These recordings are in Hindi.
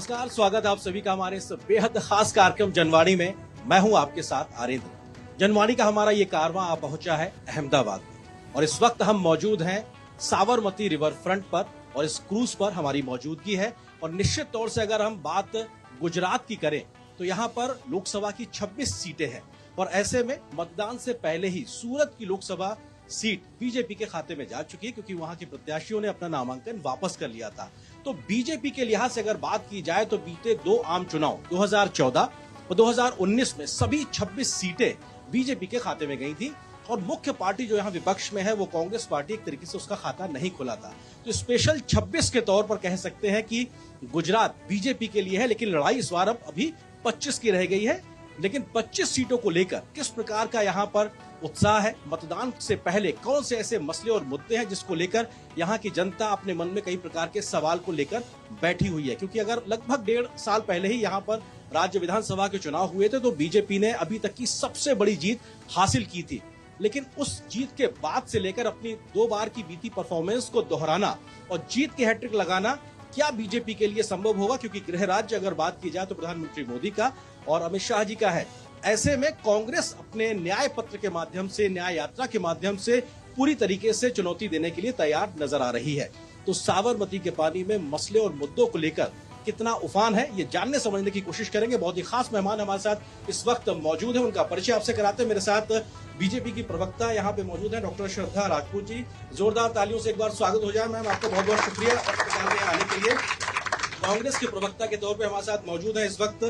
नमस्कार, स्वागत है आप सभी का हमारे इस बेहद खास कार्यक्रम जनवाणी में। मैं हूं आपके साथ आरिंद्र। जनवाणी का हमारा ये कारवां आ पहुंचा है अहमदाबाद में और इस वक्त हम मौजूद हैं साबरमती रिवर फ्रंट पर और इस क्रूज पर हमारी मौजूदगी है। और निश्चित तौर से अगर हम बात गुजरात की करें तो यहाँ पर लोकसभा की 26 सीटें हैं और ऐसे में मतदान से पहले ही सूरत की लोकसभा सीट बीजेपी के खाते में जा चुकी है क्योंकि वहां के प्रत्याशियों ने अपना नामांकन वापस कर लिया था। तो बीजेपी के लिहाज से अगर बात की जाए तो बीते दो आम चुनाव 2014 और 2019 में सभी 26 सीटें बीजेपी के खाते में गई थी और मुख्य पार्टी जो यहाँ विपक्ष में है वो कांग्रेस पार्टी एक तरीके से उसका खाता नहीं खुला था। तो स्पेशल 26 के तौर पर कह सकते हैं कि गुजरात बीजेपी के लिए है, लेकिन लड़ाई इस बार अब अभी 25 की रह गई है। लेकिन 25 सीटों को लेकर किस प्रकार का यहाँ पर उत्साह है, मतदान से पहले कौन से ऐसे मसले और मुद्दे हैं जिसको लेकर यहाँ की जनता अपने मन में कई प्रकार के सवाल को लेकर बैठी हुई है। क्योंकि अगर लगभग 1.5 साल पहले ही यहाँ पर राज्य विधानसभा के चुनाव हुए थे तो बीजेपी ने अभी तक की सबसे बड़ी जीत हासिल की थी, लेकिन उस जीत के बाद से लेकर अपनी 2 बार की बीती परफॉर्मेंस को दोहराना और जीत के हैट्रिक लगाना क्या बीजेपी के लिए संभव होगा? क्योंकि गृह राज्य अगर बात की जाए तो प्रधानमंत्री मोदी का और अमित शाह जी का है। ऐसे में कांग्रेस अपने न्याय पत्र के माध्यम से, न्याय यात्रा के माध्यम से पूरी तरीके से चुनौती देने के लिए तैयार नजर आ रही है। तो साबरमती के पानी में मसले और मुद्दों को लेकर कितना उफान है, ये जानने समझने की कोशिश करेंगे। बहुत ही खास मेहमान हमारे साथ इस वक्त मौजूद है, उनका परिचय आपसे कराते हैं। मेरे साथ बीजेपी की प्रवक्ता यहाँ पे मौजूद है डॉक्टर श्रद्धा राजपूत जी। जोरदार तालियों से एक बार स्वागत हो जाए मैम, आपका बहुत बहुत शुक्रिया अस्पताल में आने के लिए। कांग्रेस के प्रवक्ता के तौर पे हमारे साथ मौजूद है इस वक्त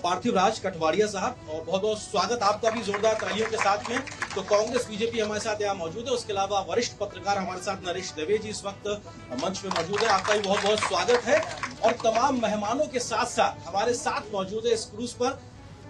पार्थिव राज कठवाड़िया साहब, और बहुत बहुत स्वागत आपका भी जोरदार तालियों के साथ में। तो कांग्रेस बीजेपी हमारे साथ यहाँ मौजूद है। उसके अलावा वरिष्ठ पत्रकार हमारे साथ नरेश दवे जी इस वक्त मंच में मौजूद है, आपका भी बहुत बहुत स्वागत है। और तमाम मेहमानों के साथ साथ हमारे साथ मौजूद है इस क्रूज पर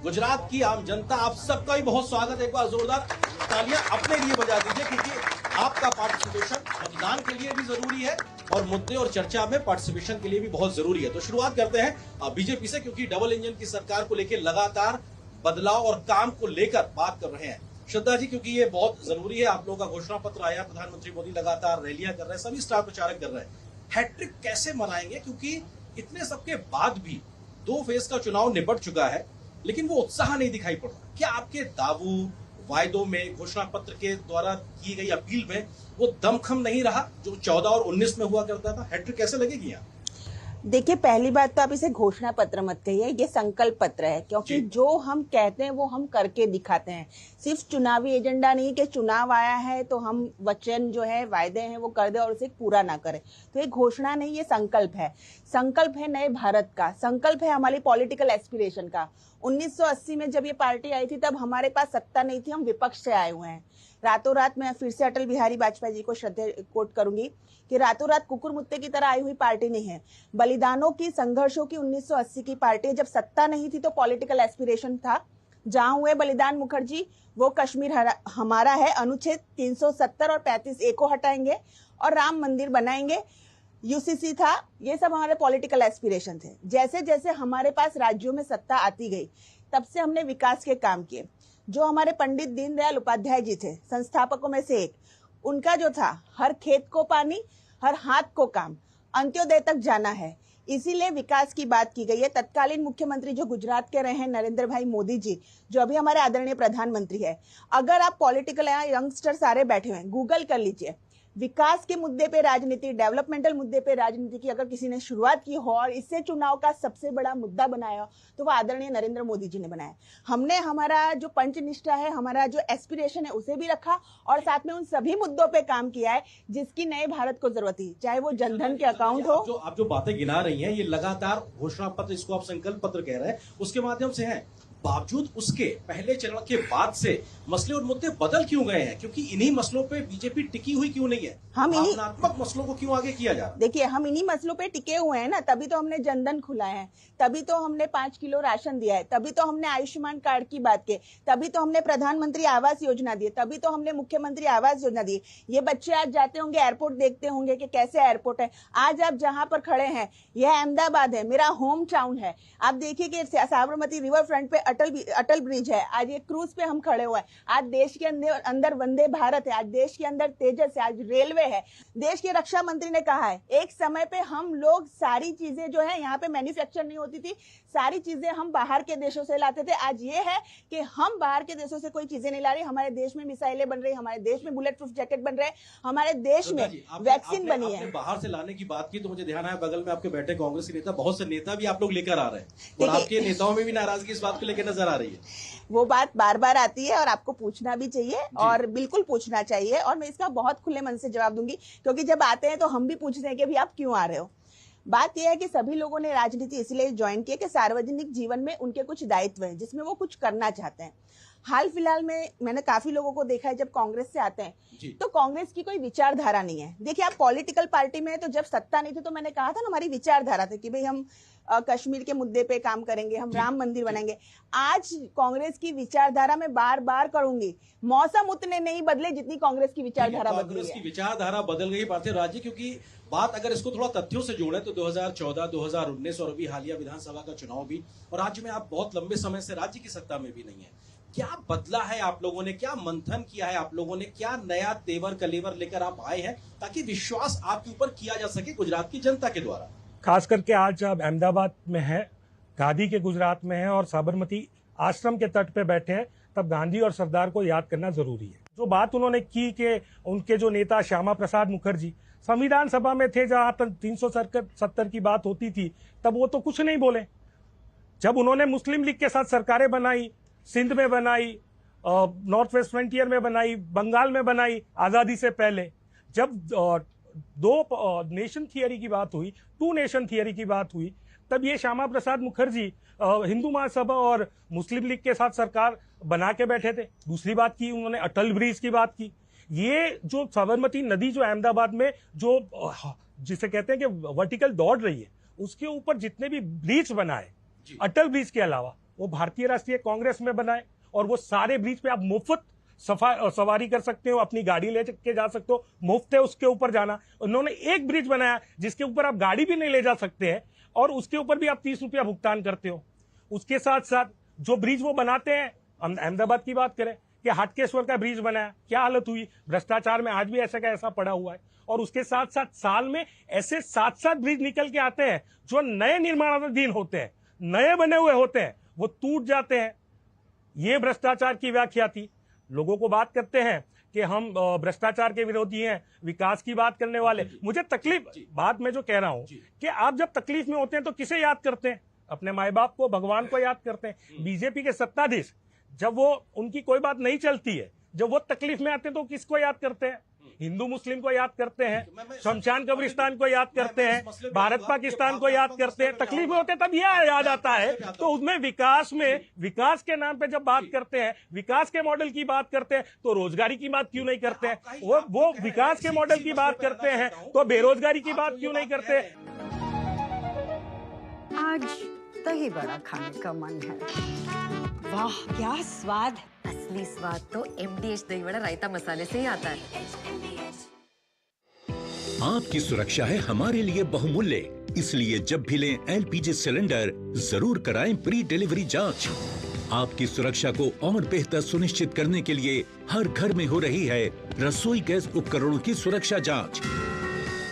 गुजरात की आम जनता, आप सबका भी बहुत स्वागत है। एक बार जोरदार तालियां अपने लिए बजा दीजिए क्योंकि आपका पार्टिसिपेशन मतदान के लिए भी जरूरी है और मुद्दे और चर्चा में पार्टिसिपेशन के लिए भी बहुत जरूरी है। तो शुरुआत करते हैं बीजेपी से, क्योंकि डबल इंजन की सरकार को लेकर लगातार बदलाव और काम को लेकर बात कर रहे हैं। श्रद्धा जी, क्योंकि ये बहुत जरूरी है, आप लोगों का घोषणा पत्र आया, प्रधानमंत्री मोदी लगातार रैलियां कर रहे हैं, सभी स्टार प्रचारक कर रहे हैं, हैट्रिक कैसे मनाएंगे? क्योंकि इतने सबके बाद भी 2 फेज का चुनाव निपट चुका है लेकिन वो उत्साह नहीं दिखाई पड़ रहा। क्या आपके दावों, वायदों में, घोषणा पत्र के द्वारा की गई अपील में वो दमखम नहीं रहा जो 14 और 19 में हुआ करता था? हैट्रिक कैसे लगेगी यहाँ? देखिए, पहली बात तो आप इसे घोषणा पत्र मत कहिए, ये संकल्प पत्र है, क्योंकि जो हम कहते हैं वो हम करके दिखाते हैं। सिर्फ चुनावी एजेंडा नहीं कि चुनाव आया है तो हम वचन जो है, वायदे हैं वो कर दे और उसे पूरा ना करें। तो ये घोषणा नहीं, ये संकल्प है। संकल्प है नए भारत का, संकल्प है हमारी पॉलिटिकल एस्पिरेशन का। 1980 में जब ये पार्टी आई थी तब हमारे पास सत्ता नहीं थी, हम विपक्ष से आए हुए हैं। रातों रात, मैं फिर से अटल बिहारी वाजपेयी जी को श्रद्धा कोट करूंगी कि रातों रात कुकुर मुत्ते की तरह आई हुई पार्टी नहीं है। बलिदानों की, संघर्षों की 1980 की पार्टी। जब सत्ता नहीं थी तो पॉलिटिकल एस्पिरेशन था, जहां हुए बलिदान मुखर्जी वो कश्मीर हमारा है, अनुच्छेद 370 और 35A को हटाएंगे और राम मंदिर बनाएंगे, यूसीसी था, ये सब हमारे पॉलिटिकल एस्पिरेशन थे। जैसे जैसे हमारे पास राज्यों में सत्ता आती गई तब से हमने विकास के काम किए। जो हमारे पंडित दीनदयाल उपाध्याय जी थे, संस्थापकों में से एक, उनका जो था हर खेत को पानी, हर हाथ को काम, अंत्योदय तक जाना है, इसीलिए विकास की बात की गई है। तत्कालीन मुख्यमंत्री जो गुजरात के रहे हैं नरेंद्र भाई मोदी जी, जो अभी हमारे आदरणीय प्रधानमंत्री है, अगर आप पॉलिटिकल यंगस्टर सारे बैठे हुए हैं, गूगल कर लीजिए, विकास के मुद्दे पे राजनीति, डेवलपमेंटल मुद्दे पे राजनीति की अगर किसी ने शुरुआत की हो और इससे चुनाव का सबसे बड़ा मुद्दा बनाया तो वो आदरणीय नरेंद्र मोदी जी ने बनाया। हमने हमारा जो पंचनिष्ठा है, हमारा जो एस्पिरेशन है उसे भी रखा और साथ में उन सभी मुद्दों पे काम किया है जिसकी नए भारत को जरूरत थी, चाहे वो जनधन के अकाउंट हो। आप जो बातें गिना रही हैं ये लगातार घोषणा पत्र, इसको आप संकल्प पत्र कह रहे हैं, उसके माध्यम से है। बावजूद उसके पहले चरण के बाद से मसले और मुद्दे बदल क्यों गए हैं? क्योंकि इन्हीं मसलों पे बीजेपी टिकी हुई क्यों नहीं है? हम भावनात्मक मसलों को क्यों आगे किया जा रहा है? देखिए, हम इन्हीं मसलों पे टिके हुए हैं ना, तभी तो हमने जनधन खुलाया है, तभी तो हमने 5 किलो राशन दिया है, तभी तो हमने आयुष्मान कार्ड की बात की, तभी तो हमने प्रधानमंत्री आवास योजना दी, तभी तो हमने मुख्यमंत्री आवास योजना दी। ये बच्चे आज जाते होंगे एयरपोर्ट, देखते होंगे कि कैसे एयरपोर्ट है। आज आप जहां पर खड़े हैं यह अहमदाबाद है, मेरा होम टाउन है। आप देखिए कि साबरमती रिवर फ्रंट पे अटल ब्रिज है, आज ये क्रूज पे हम खड़े हुए हैं, आज देश के अंदर वंदे भारत है, आज देश के अंदर तेजस है, आज रेलवे है। देश के रक्षा मंत्री ने कहा है एक समय पे हम लोग सारी चीजें जो है यहाँ पे मैन्युफैक्चर नहीं होती थी, सारी चीजें हम बाहर के देशों से लाते थे। आज ये है कि हम बाहर के देशों से कोई चीजें नहीं ला रहे, हमारे देश में मिसाइलें बन रही, हमारे देश में बुलेट प्रूफ जैकेट बन रहे, हमारे देश में वैक्सीन बनी है। बाहर से लाने की बात की तो मुझे ध्यान आया बगल में आपके बैठे कांग्रेस के नेता, बहुत से नेता भी आप लोग लेकर आ रहे हैं और आपके नेताओं में भी नाराजगी इस बात को लेकर नजर आ रही है। वो बात बार बार आती है और आपको पूछना भी चाहिए और बिल्कुल पूछना चाहिए, और मैं इसका बहुत खुले मन से जवाब दूंगी, क्योंकि जब आते हैं तो हम भी पूछते हैं कि भाई आप क्यों आ रहे हो। बात यह है कि सभी लोगों ने राजनीति इसलिए ज्वाइन किया कि सार्वजनिक जीवन में उनके कुछ दायित्व है जिसमें वो कुछ करना चाहते हैं। हाल फिलहाल में मैंने काफी लोगों को देखा है जब कांग्रेस से आते हैं तो कांग्रेस की कोई विचारधारा नहीं है। देखिए, आप पॉलिटिकल पार्टी में है तो जब सत्ता नहीं थी तो मैंने कहा था ना, हमारी विचारधारा थी कि भाई हम कश्मीर के मुद्दे पे काम करेंगे, हम राम मंदिर बनाएंगे। आज कांग्रेस की विचारधारा में बार बार करूंगी, मौसम उतने नहीं बदले जितनी कांग्रेस की विचारधारा बदली है। कांग्रेस की विचारधारा बदल गई पार्थिव राज्य, क्योंकि बात अगर इसको थोड़ा तथ्यों से जोड़े तो 2014, 2019 और अभी हालिया विधानसभा का चुनाव भी, और राज्य में आप बहुत लंबे समय से राज्य की सत्ता में भी नहीं है। क्या बदला है आप लोगों ने, क्या मंथन किया है आप लोगों ने, क्या नया तेवर कलेवर लेकर आप आए हैं ताकि विश्वास आपके ऊपर किया जा सके गुजरात की जनता के द्वारा? खास करके आज आप अहमदाबाद में है, गांधी के गुजरात में है और साबरमती आश्रम के तट पे बैठे हैं, तब गांधी और सरदार को याद करना जरूरी है। जो बात उन्होंने की कि उनके जो नेता श्यामा प्रसाद मुखर्जी संविधान सभा में थे, जहां तक 370 की बात होती थी, तब वो तो कुछ नहीं बोले। जब उन्होंने मुस्लिम लीग के साथ सरकारें बनाई, सिंध में बनाई, नॉर्थ वेस्ट फ्रंटियर में बनाई, बंगाल में बनाई, आजादी से पहले, जब दो नेशन थियरी की बात हुई, टू नेशन थियरी की बात हुई, तब ये श्यामा प्रसाद मुखर्जी हिंदू महासभा और मुस्लिम लीग के साथ सरकार बना के बैठे थे। दूसरी बात की उन्होंने अटल ब्रिज की बात की। ये जो साबरमती नदी जो अहमदाबाद में जो जिसे कहते हैं कि वर्टिकल दौड़ रही है, उसके ऊपर जितने भी ब्रिज बनाए अटल ब्रिज के अलावा, वो भारतीय राष्ट्रीय कांग्रेस में बनाए, और वो सारे ब्रिज पे आप मुफ्त सवारी कर सकते हो, अपनी गाड़ी ले के जा सकते हो, मुफ्त है उसके ऊपर जाना। उन्होंने एक ब्रिज बनाया जिसके ऊपर आप गाड़ी भी नहीं ले जा सकते हैं और उसके ऊपर भी आप 30 रुपया भुगतान करते हो। उसके साथ साथ जो ब्रिज वो बनाते हैं, हम अहमदाबाद की बात करें कि हाटकेश्वर का ब्रिज बनाया, क्या हालत हुई, भ्रष्टाचार में आज भी ऐसा का ऐसा पड़ा हुआ है। और उसके साथ साथ साल में ऐसे 7-7 ब्रिज निकल के आते हैं जो नए निर्माणाधीन होते हैं, नए बने हुए होते हैं, वो टूट जाते हैं। ये भ्रष्टाचार की व्याख्या थी। लोगों को बात करते हैं कि हम भ्रष्टाचार के विरोधी हैं, विकास की बात करने वाले। मुझे तकलीफ, बात मैं जो कह रहा हूं कि आप जब तकलीफ में होते हैं तो किसे याद करते हैं? अपने माए बाप को, भगवान को याद करते हैं। बीजेपी के सत्ताधीश जब वो उनकी कोई बात नहीं चलती है, जब वो तकलीफ में आते हैं तो किसको याद करते हैं? हिंदू मुस्लिम को याद करते हैं, शमशान कब्रिस्तान को याद करते हैं, भारत पाकिस्तान को याद करते हैं। तकलीफ में होते हैं तब यह याद आता है। तो उसमें विकास के नाम पे जब बात करते हैं, विकास के मॉडल की बात करते हैं, तो रोजगारी की बात क्यों नहीं करते हैं? वो विकास के मॉडल की बात करते हैं तो बेरोजगारी की बात क्यों नहीं करते? आज दही बड़ा खाने का मन है। वाह क्या स्वाद! असली स्वाद तो MDH दही बड़ा रायता मसाले से ही आता है। आपकी सुरक्षा है हमारे लिए बहुमूल्य, इसलिए जब भी लें LPG सिलेंडर जरूर कराएं प्री डिलीवरी जांच। आपकी सुरक्षा को और बेहतर सुनिश्चित करने के लिए हर घर में हो रही है रसोई गैस उपकरणों की सुरक्षा जांच।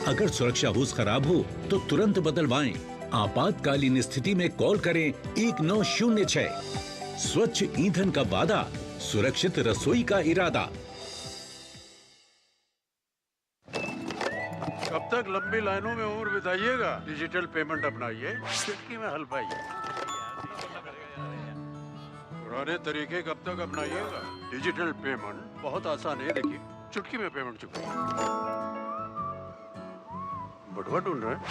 अगर सुरक्षा होस खराब हो तो तुरंत बदलवाएं। आपातकालीन स्थिति में कॉल करें 1906। स्वच्छ ईंधन का वादा, सुरक्षित रसोई का इरादा। कब तक लंबी लाइनों में उम्र बिताइएगा? डिजिटल पेमेंट अपनाइए, चुटकी में हल पाइए। पुराने तरीके कब तक अपनाइएगा? डिजिटल पेमेंट बहुत आसान है। देखिए, चुटकी में पेमेंट चुकाइए। बटुआ ढूंढ रहे हैं?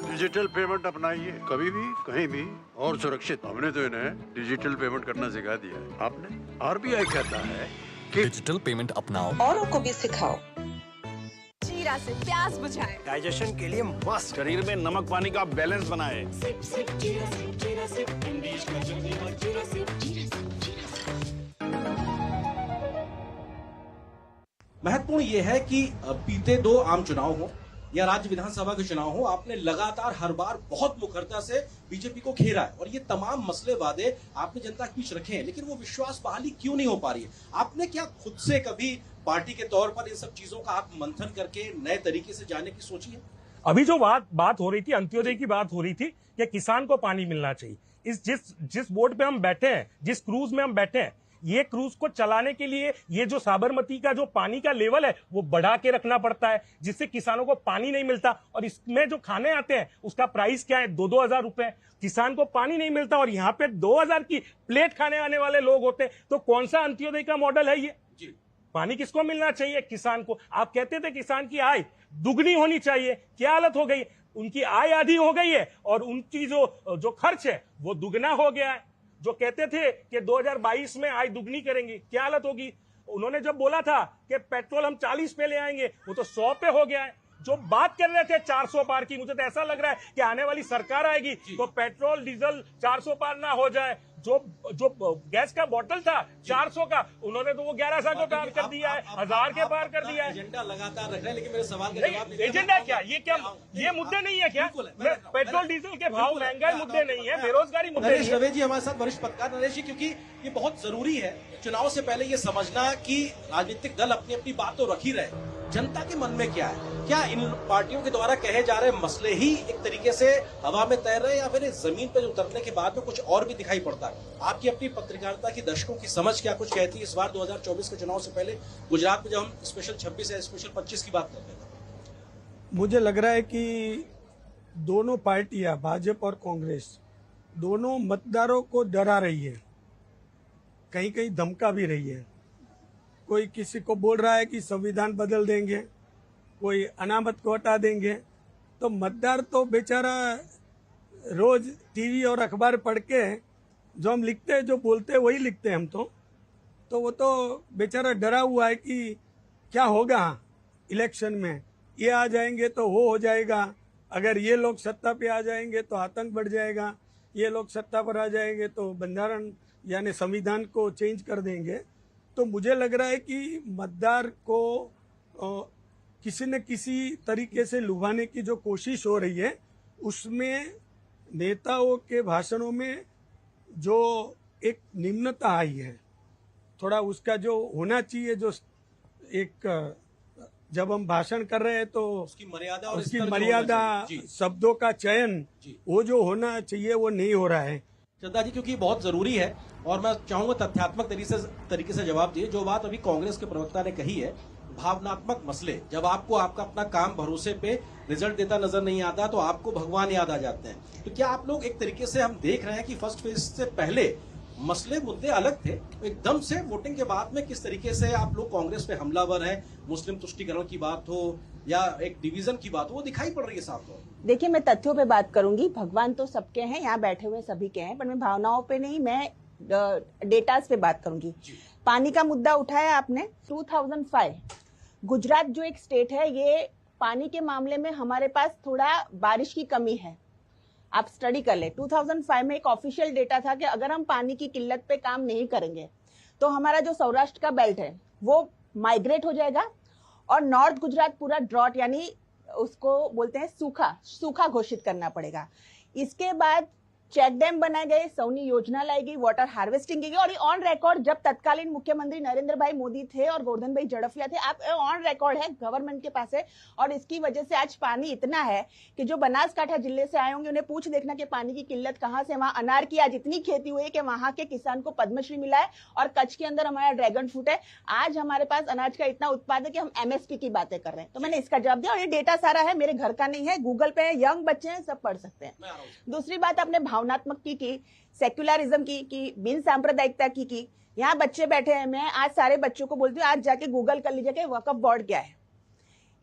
डिजिटल पेमेंट अपनाइए, कभी भी कहीं भी और सुरक्षित। हमने तो इन्हें डिजिटल पेमेंट करना सिखा दिया है। आपने? RBI कहता है कि डिजिटल पेमेंट अपनाओ, औरों को भी सिखाओ। जीरा से प्यास बुझाए, डाइजेशन के लिए मस्त, शरीर में नमक पानी का बैलेंस बनाए। महत्वपूर्ण यह है कि बीते 2 आम चुनाव हो या राज्य विधानसभा के चुनाव हो, आपने लगातार हर बार बहुत मुखरता से बीजेपी को घेरा है और ये तमाम मसले वादे आपने जनता के बीच रखे हैं, लेकिन वो विश्वास बहाली क्यों नहीं हो पा रही है? आपने क्या खुद से कभी पार्टी के तौर पर इन सब चीजों का आप मंथन करके नए तरीके से जाने की सोची है? अभी जो बात हो रही थी, अंत्योदय की बात हो रही थी कि किसान को पानी मिलना चाहिए। इस जिस बोट पे हम बैठे हैं, जिस क्रूज में हम बैठे हैं, ये क्रूज को चलाने के लिए ये जो साबरमती का जो पानी का लेवल है वो बढ़ा के रखना पड़ता है, जिससे किसानों को पानी नहीं मिलता। और इसमें जो खाने आते हैं उसका प्राइस क्या है, 2-2 हजार रुपए। किसान को पानी नहीं मिलता और यहाँ पे 2000 की प्लेट खाने आने वाले लोग होते हैं। तो कौन सा अंत्योदय का मॉडल है ये? पानी किसको मिलना चाहिए? किसान को। आप कहते थे किसान की आय दुगनी होनी चाहिए, क्या हालत हो गई? उनकी आय आधी हो गई है और उनकी जो खर्च है वो दुगना हो गया है। जो कहते थे कि 2022 में आय दुगनी करेंगे, क्या हालत होगी? उन्होंने जब बोला था कि पेट्रोल हम 40 पे ले आएंगे, वो तो 100 पे हो गया है। जो बात कर रहे थे 400 पार की, मुझे तो ऐसा लग रहा है कि आने वाली सरकार आएगी तो पेट्रोल डीजल 400 पार ना हो जाए। जो गैस का बोतल था 400 का, उन्होंने तो वो 1100 को पार कर दिया है, 1000 के पार कर दिया है। एजेंडा लगातार रख रहे हैं, लेकिन मेरे सवाल का जवाब नहीं। एजेंडा क्या? ये मुद्दे नहीं है क्या? पेट्रोल डीजल के भाव, महंगाई मुद्दे नहीं है, बेरोजगारी मुद्दे नहीं है। नरेश दवे जी हमारे साथ, वरिष्ठ पत्रकार नरेश जी, क्योंकि ये बहुत जरूरी है चुनाव से पहले ये समझना कि राजनीतिक दल अपनी अपनी बात तो रख ही रहे, जनता के मन में क्या है। क्या इन पार्टियों के द्वारा कहे जा रहे मसले ही एक तरीके से हवा में तैर रहे हैं या फिर जमीन पर उतरने के बाद में कुछ और भी दिखाई पड़ता है? आपकी अपनी पत्रकारिता की दशकों की समझ क्या कुछ कहती है इस बार 2024 के चुनाव से पहले गुजरात में जब हम स्पेशल 26 या स्पेशल 25 की बात करते हैं? मुझे लग रहा है कि दोनों पार्टियां, भाजपा और कांग्रेस, दोनों मतदारों को डरा रही है, कहीं कहीं धमका भी रही है। कोई किसी को बोल रहा है कि संविधान बदल देंगे, कोई अनामत को हटा देंगे। तो मतदार तो बेचारा रोज टीवी और अखबार पढ़ के जो हम लिखते हैं, जो बोलते हैं वही लिखते हैं हम तो वो तो बेचारा डरा हुआ है कि क्या होगा इलेक्शन में, ये आ जाएंगे तो वो हो जाएगा, अगर ये लोग सत्ता पे आ जाएंगे तो आतंक बढ़ जाएगा, ये लोग सत्ता पर आ जाएंगे तो बंधारण यानी संविधान को चेंज कर देंगे। तो मुझे लग रहा है कि मतदार को किसी न किसी तरीके से लुभाने की जो कोशिश हो रही है, उसमें नेताओं के भाषणों में जो एक निम्नता आई है, थोड़ा उसका जो होना चाहिए, जो एक जब हम भाषण कर रहे हैं तो उसकी मर्यादा शब्दों का चयन वो जो होना चाहिए वो नहीं हो रहा है। श्रद्धा जी, क्योंकि बहुत जरूरी है और मैं चाहूंगा तथ्यात्मक तरीके से जवाब दिए। जो बात अभी कांग्रेस के प्रवक्ता ने कही है, भावनात्मक मसले, जब आपको आपका अपना काम भरोसे पे रिजल्ट देता नजर नहीं आता तो आपको भगवान याद आ जाते हैं। तो क्या आप लोग एक तरीके से हम देख रहे हैं कि फर्स्ट फेज से पहले मसले मुद्दे अलग थे, तो एकदम से वोटिंग के बाद में किस तरीके से आप लोग कांग्रेस पे हमलावर हैं, मुस्लिम तुष्टीकरण की बात हो या एक डिवीजन की बात हो, वो दिखाई पड़ रही है साफ तौर। देखिए, मैं तथ्यों पे बात करूंगी। भगवान तो सबके हैं, यहाँ बैठे हुए सभी के हैं, पर मैं भावनाओं पे नहीं, मैं डेटास पे बात करूंगी। पानी का मुद्दा उठाया आपने। 2005 गुजरात जो एक स्टेट है, ये पानी के मामले में हमारे पास थोड़ा बारिश की कमी है। आप स्टडी कर ले। 2005 में एक ऑफिशियल डेटा था कि अगर हम पानी की किल्लत पे काम नहीं करेंगे तो हमारा जो सौराष्ट्र का बेल्ट है वो माइग्रेट हो जाएगा और नॉर्थ गुजरात पूरा ड्रॉट यानी उसको बोलते हैं सूखा घोषित करना पड़ेगा। इसके बाद चेक डैम बनाए गए, सौनी योजना लाई गई, वाटर हार्वेस्टिंग की गई और ऑन रिकॉर्ड जब तत्कालीन मुख्यमंत्री नरेंद्र भाई मोदी थे और गोवर्धन भाई झड़फिया थे, आप ऑन रिकॉर्ड है, गवर्नमेंट के पास है। और इसकी वजह से आज पानी इतना है कि जो बनासकांठा जिले से आए होंगे उन्हें पूछ देखना कि पानी की किल्लत कहां से। वहां अनार की आज इतनी खेती हुई है कि वहां के किसान को पद्मश्री मिला है और कच्छ के अंदर हमारा ड्रैगन फ्रूट है। आज हमारे पास अनाज का इतना उत्पादन है कि हम MSP की बातें कर रहे हैं। तो मैंने इसका जवाब दिया और ये डेटा सारा है, मेरे घर का नहीं है, गूगल पे है, यंग बच्चे हैं, सब पढ़ सकते हैं। दूसरी बात आपने भावनात्मक की सेक्युलरिज्म की बिन सांप्रदायिकता की। यहाँ बच्चे बैठे हैं, मैं आज सारे बच्चों को बोलती हूँ आज जाके गूगल कर लीजिए कि वक्फ बोर्ड क्या है।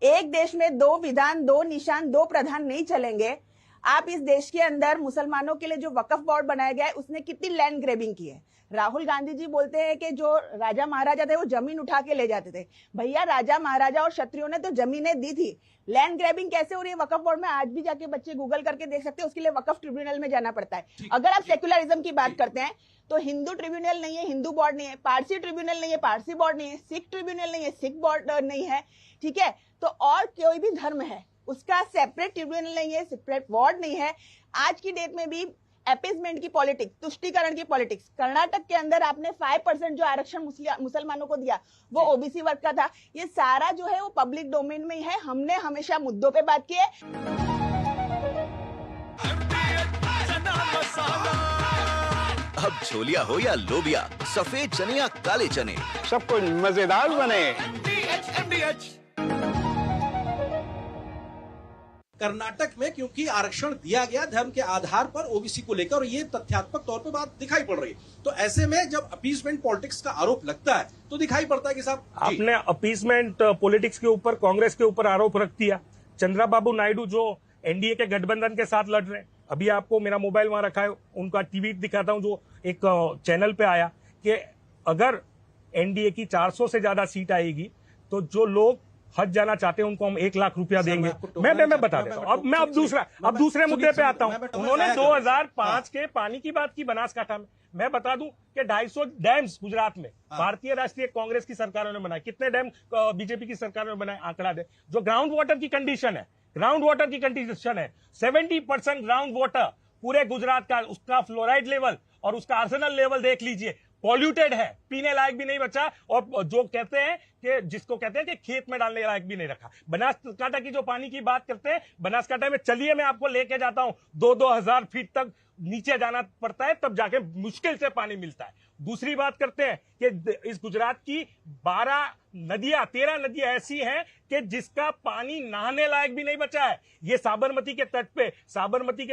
एक देश में 2 विधान, 2 निशान, 2 प्रधान नहीं चलेंगे। आप इस देश के अंदर मुसलमानों के लिए जो वक्फ बोर्ड बनाया गया है उसने कितनी लैंड ग्रेबिंग की है। राहुल गांधी जी बोलते हैं कि जो राजा महाराजा थे वो जमीन उठा के ले जाते थे। भैया, राजा महाराजा और क्षत्रियों ने तो जमीनें दी थी। लैंड ग्रैबिंग कैसे हो रही है वक्फ बोर्ड में, आज भी जाके बच्चे गूगल करके देख सकते हैं। उसके लिए वक्फ ट्रिब्यूनल में जाना पड़ता है। अगर आप सेक्युलरिज्म की बात करते हैं तो हिंदू ट्रिब्यूनल नहीं है, हिंदू बोर्ड नहीं है, पारसी ट्रिब्यूनल नहीं है, पारसी बोर्ड नहीं है, सिख ट्रिब्यूनल नहीं है, सिख बोर्ड नहीं है, ठीक है। तो और कोई भी धर्म है उसका सेपरेट ट्रिब्यूनल नहीं है, सेपरेट वार्ड नहीं है। आज की डेट में भी अपीजमेंट की पॉलिटिक्स, तुष्टीकरण की पॉलिटिक्स। कर्नाटक के अंदर आपने 5% जो आरक्षण मुसलमानों को दिया वो ओबीसी वर्ग का था। ये सारा जो है वो पब्लिक डोमेन में ही है। हमने हमेशा मुद्दों पे बात की है। अब छोलिया हो या लोबिया, सफेद चने या काले चने, सब कुछ मजेदार बने। कर्नाटक में क्योंकि आरक्षण दिया गया धर्म के आधार पर ओबीसी को लेकर, और ये तथ्यात्मक तौर पे बात दिखाई पड़ रही है। तो ऐसे में जब अपीसमेंट पॉलिटिक्स का आरोप लगता है तो दिखाई पड़ता है कि साहब आपने अपीसमेंट पॉलिटिक्स के ऊपर कांग्रेस के ऊपर आरोप रख दिया। चंद्रबाबू नायडू जो एनडीए के गठबंधन के साथ लड़ रहे हैं, अभी आपको मेरा मोबाइल वहां रखा है, उनका ट्वीट दिखाता हूं जो एक चैनल पे आया कि अगर एनडीए की 400 से ज्यादा सीट आएगी तो जो लोग हज जाना चाहते हैं उनको हम 1 लाख रुपया देंगे। मैं बता देता हूं। अब दूसरे मुद्दे पे आता हूं। उन्होंने 2005 के पानी की बात की बनासकांठा में। मैं बता दूं कि 250 डैम्स गुजरात में भारतीय राष्ट्रीय कांग्रेस की सरकारों ने बनाए। कितने डैम बीजेपी की सरकारों ने बनाए, आंकड़ा दे। जो ग्राउंड वाटर की कंडीशन है, 70% ग्राउंड वाटर पूरे गुजरात का, उसका फ्लोराइड लेवल और उसका आर्सेनल लेवल देख लीजिए, पॉल्यूटेड है, पीने लायक भी नहीं बचा। और जो कहते हैं कि जिसको कहते हैं कि खेत में डालने लायक भी नहीं रखा। बनासकांठा की जो पानी की बात करते हैं, बनासकांठा में चलिए मैं आपको लेके जाता हूं, 2-2 हजार फीट तक नीचे जाना पड़ता है, तब जाके मुश्किल से पानी मिलता है। दूसरी बात करते हैं कि इस गुजरात की 13 नदियां ऐसी हैं कि जिसका पानी नहाने लायक भी नहीं बचा है। ये साबरमती के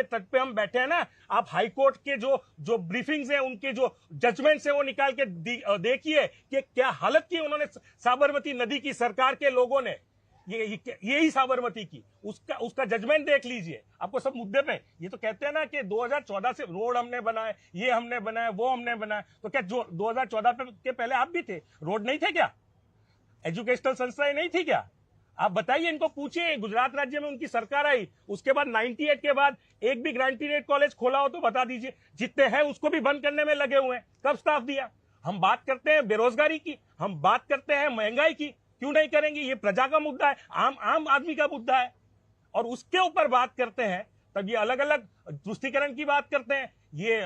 तट पे हम बैठे हैं ना। आप हाईकोर्ट के जो ब्रीफिंग्स हैं, उनके जो जजमेंट्स हैं, वो निकाल के देखिए कि क्या हालत की उन्होंने साबरमती नदी की, सरकार के लोगों ने। यही साबरमती की, उसका जजमेंट देख लीजिए। आपको सब मुद्दे पे ये तो कहते हैं ना कि 2014 से रोड हमने बनाए, ये हमने बनाए, वो हमने बनाए। तो क्या जो 2014 के पहले आप भी थे? रोड नहीं थे क्या? एजुकेशनल संस्थाएं नहीं थी क्या? आप बताइए, इनको पूछिए। गुजरात राज्य में उनकी सरकार आई, उसके बाद 98 के बाद एक भी ग्रेजुएट कॉलेज खोला हो तो बता दीजिए। जितने हैं उसको भी बंद करने में लगे हुए हैं। कब स्टाफ दिया? हम बात करते हैं बेरोजगारी की, हम बात करते हैं महंगाई की, क्यों नहीं करेंगे? ये प्रजा का मुद्दा है, आम आदमी का मुद्दा है। और उसके ऊपर बात करते हैं तब ये अलग अलग तुष्टीकरण की बात करते हैं, ये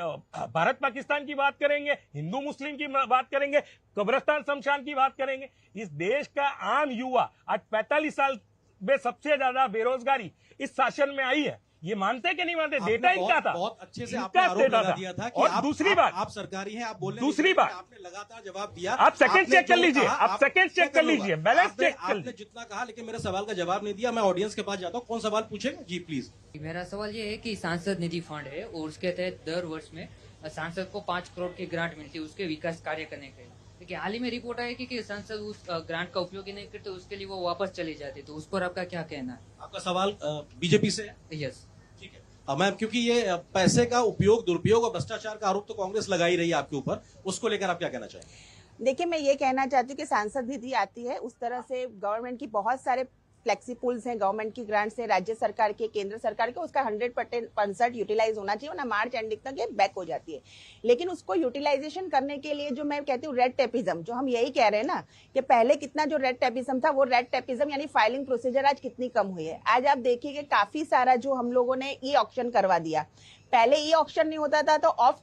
भारत पाकिस्तान की बात करेंगे, हिंदू मुस्लिम की बात करेंगे, कब्रिस्तान शमशान की बात करेंगे। इस देश का आम युवा आज 45 साल में सबसे ज्यादा बेरोजगारी इस शासन में आई है। ये मानते कि नहीं मानते? डेटा इनका था, बहुत अच्छे से आपने आरोप लगा दिया था कि और दूसरी बात, आप सरकारी हैं, आप बोलने दूसरी बात आपने लगातार जवाब दिया। आप सेकंड चेक कर लीजिए, आप सेकंड चेक कर लीजिए, बैलेंस चेक कर लीजिए। आपने जितना कहा, लेकिन मेरे सवाल का जवाब नहीं दिया। मैं ऑडियंस के पास जाता हूँ, कौन सवाल पूछेगा? जी प्लीज। मेरा सवाल ये है कि सांसद निधि फंड है और उसके तहत दर वर्ष में सांसद को 5 करोड़ की ग्रांट मिलती है उसके विकास कार्य करने के लिए। लेकिन हाल ही में रिपोर्ट आई कि सांसद उस ग्रांट का उपयोग ही नहीं करते, उसके लिए वो वापस चले जाते। तो उस पर आपका क्या कहना है? आपका सवाल बीजेपी से है? यस, ठीक है मैम। क्योंकि ये पैसे का उपयोग, दुरुपयोग और भ्रष्टाचार का आरोप तो कांग्रेस लगा ही रही है आपके ऊपर, उसको लेकर आप क्या कहना चाहेंगे? देखिए, मैं ये कहना चाहती हूँ कि सांसद निधि आती है, उस तरह से गवर्नमेंट की बहुत सारे फ्लेक्सी पूल्स हैं, गवर्नमेंट की ग्रांट्स है, राज्य सरकार के, केंद्र सरकार के, उसका 100% यूटिलाइज होना चाहिए, वरना मार्च एंडिंग तक ये बैक हो जाती है। लेकिन उसको यूटिलाइजेशन करने के लिए जो मैं कहती हूँ रेड टेपिज्म, जो हम यही कह रहे हैं ना कि पहले कितना जो रेड टेपिज्म था, वो रेड टेपिज्म यानी फाइलिंग प्रोसीजर आज कितनी कम हुई है। आज आप देखिए कि काफी सारा जो हम लोगों ने ई ऑक्शन करवा दिया। पहले ई ऑक्शन नहीं होता था तो ऑफ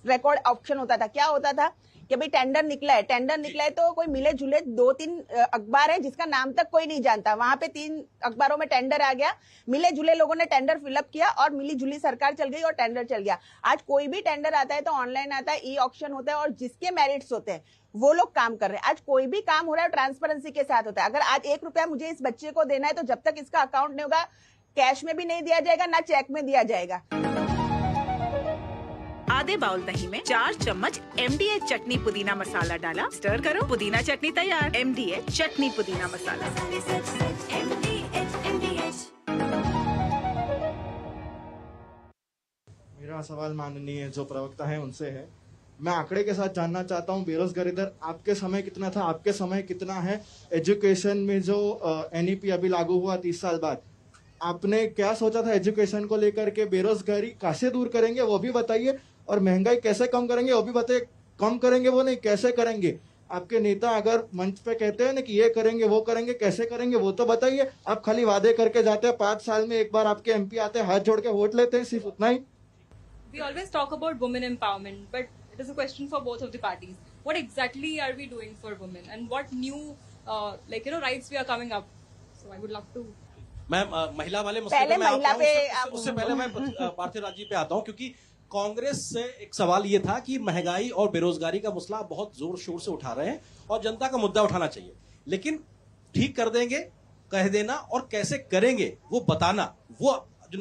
रिकॉर्ड ऑक्शन होता था। क्या होता था कि भाई टेंडर निकला है तो कोई मिले जुले 2-3 अखबार है जिसका नाम तक कोई नहीं जानता, वहां पे 3 अखबारों में टेंडर आ गया, मिले जुले लोगों ने टेंडर फिलअप किया और मिली जुली सरकार चल गई और टेंडर चल गया। आज कोई भी टेंडर आता है तो ऑनलाइन आता है, ई ऑक्शन होता है और जिसके मेरिट्स होते हैं वो लोग काम कर रहे हैं। आज कोई भी काम हो रहा है ट्रांसपेरेंसी के साथ होता है। अगर आज 1 रुपया मुझे इस बच्चे को देना है तो जब तक इसका अकाउंट नहीं होगा, कैश में भी नहीं दिया जाएगा, ना चेक में दिया जाएगा। आधे बाउल दही में 4 चम्मच MDH चटनी पुदीना मसाला डाला, स्टर करो, पुदीना चटनी तैयार। MDH चटनी पुदीना मसाला। मेरा सवाल माननीय जो प्रवक्ता है उनसे है। मैं आंकड़े के साथ जानना चाहता हूं, बेरोजगारी दर आपके समय कितना था, आपके समय कितना है? एजुकेशन में जो NEP अभी लागू हुआ 30 साल बाद, आपने क्या सोचा था एजुकेशन को लेकर के? बेरोजगारी कैसे दूर करेंगे वो भी बताइए, और महंगाई कैसे कम करेंगे वो भी बताइए। कम करेंगे वो नहीं, कैसे करेंगे? आपके नेता अगर मंच पे कहते हैं ना कि ये करेंगे वो करेंगे, कैसे करेंगे वो तो बताइए। आप खाली वादे करके जाते हैं, 5 साल में एक बार आपके एमपी आते हैं, हाथ जोड़ के वोट लेते हैं, सिर्फ उतना ही। We always talk about women empowerment, but it is a question for both of the parties. What exactly are we doing for women, and what new, rights we are coming up? So I would love to. मैं महिला वाले मसले पे मैं उससे पहले मैं पार्थिवराज जी पे आता हूं, क्योंकि कांग्रेस से एक सवाल ये था कि महंगाई और बेरोजगारी का मसला बहुत जोर शोर से उठा रहे हैं और जनता का मुद्दा उठाना चाहिए, लेकिन ठीक कर देंगे, कह देना और कैसे करेंगे वो बताना, वो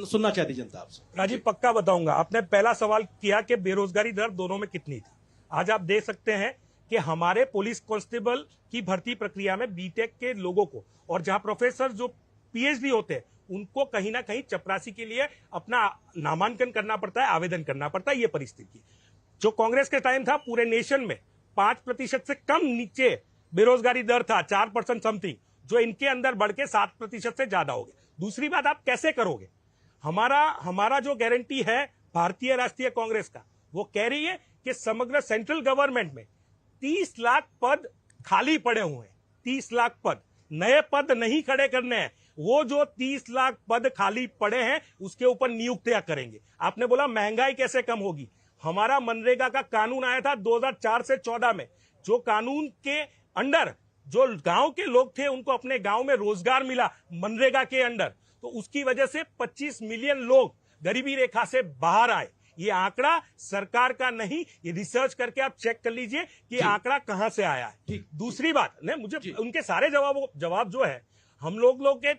सुनना चाहती जनता आपसे। राजीव, पक्का बताऊंगा। आपने पहला सवाल किया कि बेरोजगारी दर दोनों में कितनी थी। आज आप देख सकते हैं कि हमारे पुलिस कांस्टेबल की भर्ती प्रक्रिया में बीटेक के लोगों को, और जहां प्रोफेसर जो पीएचडी होते हैं उनको कहीं ना कहीं चपरासी के लिए अपना नामांकन करना पड़ता है, आवेदन करना पड़ता है। ये परिस्थिति जो कांग्रेस के टाइम था, पूरे नेशन में 5% से कम नीचे बेरोजगारी दर था, 4% समथिंग, जो इनके अंदर बढ़ के 7% से ज्यादा हो गया। दूसरी बात, आप कैसे करोगे? हमारा जो गारंटी है भारतीय राष्ट्रीय कांग्रेस का, वो कह रही है कि समग्र सेंट्रल गवर्नमेंट में 30 लाख पद खाली पड़े हुए हैं। 30 लाख पद, नए पद नहीं खड़े करने हैं। वो जो 30 लाख पद खाली पड़े हैं उसके ऊपर नियुक्तियां करेंगे। आपने बोला महंगाई कैसे कम होगी। हमारा मनरेगा का कानून आया था 2004 से 14 में, जो कानून के अंडर जो गांव के लोग थे उनको अपने गांव में रोजगार मिला मनरेगा के अंडर, तो उसकी वजह से 25 मिलियन लोग गरीबी रेखा से बाहर आए। ये आंकड़ा सरकार का नहीं, ये रिसर्च करके आप चेक कर लीजिए कि आंकड़ा कहां से आया है। दूसरी बात, नहीं मुझे उनके सारे जवाब जो है, हम लोगों के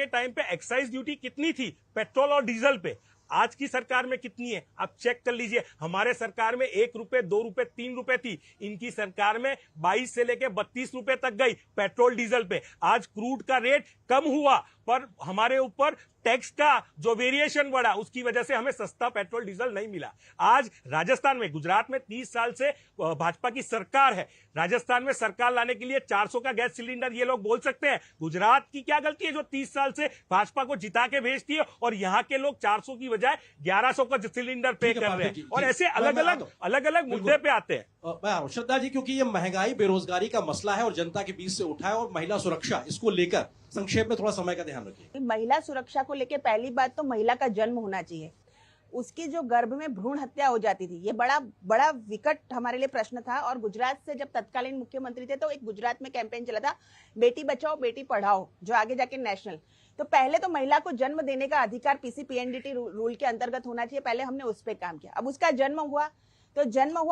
टाइम पे एक्साइज ड्यूटी कितनी थी पेट्रोल और डीजल पे, आज की सरकार में कितनी है आप चेक कर लीजिए। हमारे सरकार में 1 रुपए, 2 रुपए, 3 रुपए थी, इनकी सरकार में 22 से लेके 32 रुपए तक गई पेट्रोल डीजल पे। आज क्रूड का रेट कम हुआ, पर हमारे ऊपर टैक्स का जो वेरिएशन बढ़ा, उसकी वजह से हमें सस्ता पेट्रोल डीजल नहीं मिला। आज राजस्थान में, गुजरात में 30 साल से भाजपा की सरकार है, राजस्थान में सरकार लाने के लिए 400 का गैस सिलेंडर ये लोग बोल सकते हैं। गुजरात की क्या गलती है जो 30 साल से भाजपा को जिता के भेजती है, और यहाँ के लोग 400 की बजाय 1100 का सिलेंडर पे कर रहे हैं। और ऐसे अलग अलग मुद्दे पे आते हैं। श्रद्धा जी, क्योंकि ये महंगाई बेरोजगारी का मसला है और जनता के बीच से उठा है, और महिला सुरक्षा, इसको लेकर संक्षेप में थोड़ा समय का ध्यान रखिए। महिला सुरक्षा को लेकर पहली बात तो महिला का जन्म होना चाहिए। उसकी जो गर्भ में भ्रूण हत्या हो जाती थी, ये बड़ा विकट हमारे लिए प्रश्न था। और गुजरात से जब तत्कालीन मुख्यमंत्री थे तो एक गुजरात में कैंपेन चला था, बेटी बचाओ बेटी पढ़ाओ, जो आगे जाके नेशनल। तो पहले तो महिला को जन्म देने का अधिकार पीसीपीएनडीटी रूल के अंतर्गत होना चाहिए, पहले हमने उस पर काम किया। अब उसका जन्म हुआ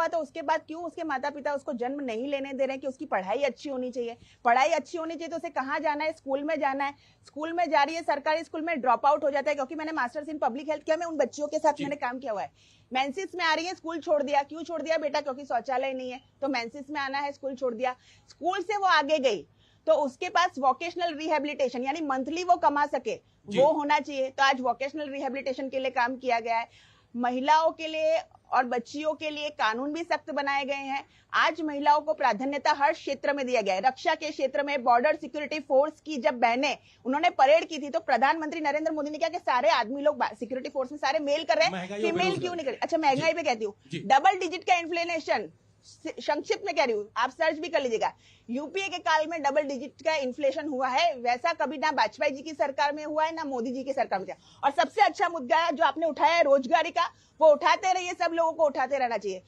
तो उसके बाद क्यों उसके माता पिता उसको जन्म नहीं लेने दे रहे हैं कि उसकी पढ़ाई अच्छी होनी चाहिए। पढ़ाई अच्छी होनी चाहिए तो उसे कहाँ जाना है? स्कूल में जाना है। स्कूल में जा रही है, सरकारी स्कूल में ड्रॉप आउट हो जाता है, क्योंकि मैंने मास्टर्स इन पब्लिक हेल्थ किया, मैं उन बच्चियों के साथ मैंने काम किया हुआ है। मेंसिस में आ रही है, स्कूल छोड़ दिया। क्यों छोड़ दिया बेटा? क्योंकि शौचालय नहीं है, तो मेंसिस में आना है, स्कूल छोड़ दिया। स्कूल से वो आगे गई तो उसके पास वोकेशनल रिहेबिलिटेशन, यानी मंथली वो कमा सके, वो होना चाहिए। तो आज वोकेशनल रिहेबिलिटेशन के लिए काम किया गया है। महिलाओं के लिए और बच्चियों के लिए कानून भी सख्त बनाए गए हैं। आज महिलाओं को प्राधान्यता हर क्षेत्र में दिया गया है। रक्षा के क्षेत्र में बॉर्डर सिक्योरिटी फोर्स की जब बहनें उन्होंने परेड की थी तो प्रधानमंत्री नरेंद्र मोदी ने कहा कि सारे आदमी लोग सिक्योरिटी फोर्स में सारे मेल कर रहे हैं, फीमेल क्यों नहीं कर रहे? अच्छा, महंगाई पे कहती हूँ, डबल डिजिट का इन्फ्लेशन, संक्षिप्त में कह रही हूँ, आप सर्च भी कर लीजिएगा। यूपीए के काल में डबल डिजिट का इन्फ्लेशन हुआ है, वैसा कभी ना वाजपेयी जी की सरकार में हुआ है ना मोदी जी की सरकार में। और सबसे अच्छा मुद्दा जो आपने उठाया है रोजगारी का, वो उठाते रहिए, सब लोगों को उठाते रहना चाहिए।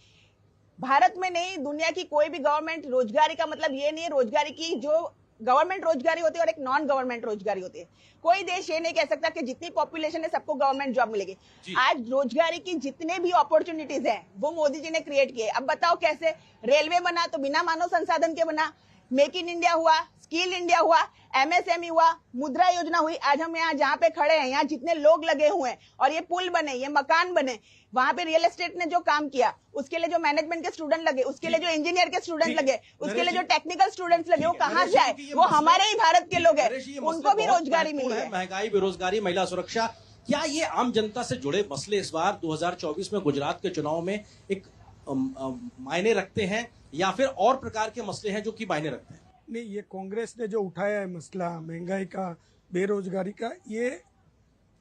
भारत में नहीं, दुनिया की कोई भी गवर्नमेंट, रोजगारी का मतलब ये नहीं है रोजगारी की जो गवर्नमेंट रोजगारी होती है और एक नॉन गवर्नमेंट रोजगारी होती है। कोई देश ये नहीं कह सकता कि जितनी पॉपुलेशन है सबको गवर्नमेंट जॉब मिलेगी। आज रोजगारी की जितने भी अपॉर्चुनिटीज हैं वो मोदी जी ने क्रिएट किए। अब बताओ कैसे? रेलवे बना तो बिना मानव संसाधन के बना, मेक इन इंडिया हुआ, स्किल इंडिया हुआ, एमएसएमई हुआ, मुद्रा योजना हुई। आज हम यहाँ जहाँ पे खड़े हैं, यहाँ जितने लोग लगे हुए हैं और ये पुल बने, ये मकान बने, वहां पे रियल एस्टेट ने जो काम किया, उसके लिए जो मैनेजमेंट के स्टूडेंट लगे, उसके लिए जो इंजीनियर के स्टूडेंट लगे, उसके लिए जो टेक्निकल स्टूडेंट्स लगे, वो कहाँ से आए? वो हमारे ही भारत के लोग हैं, उनको भी रोजगारी मिली है। महंगाई, बेरोजगारी, महिला सुरक्षा, क्या ये आम जनता से जुड़े मसले इस बार 2024 में गुजरात के चुनाव में एक मायने रखते हैं, या फिर और प्रकार के मसले हैं जो कि मायने रखते हैं? नहीं, ये कांग्रेस ने जो उठाया है मसला महंगाई का, बेरोजगारी का, ये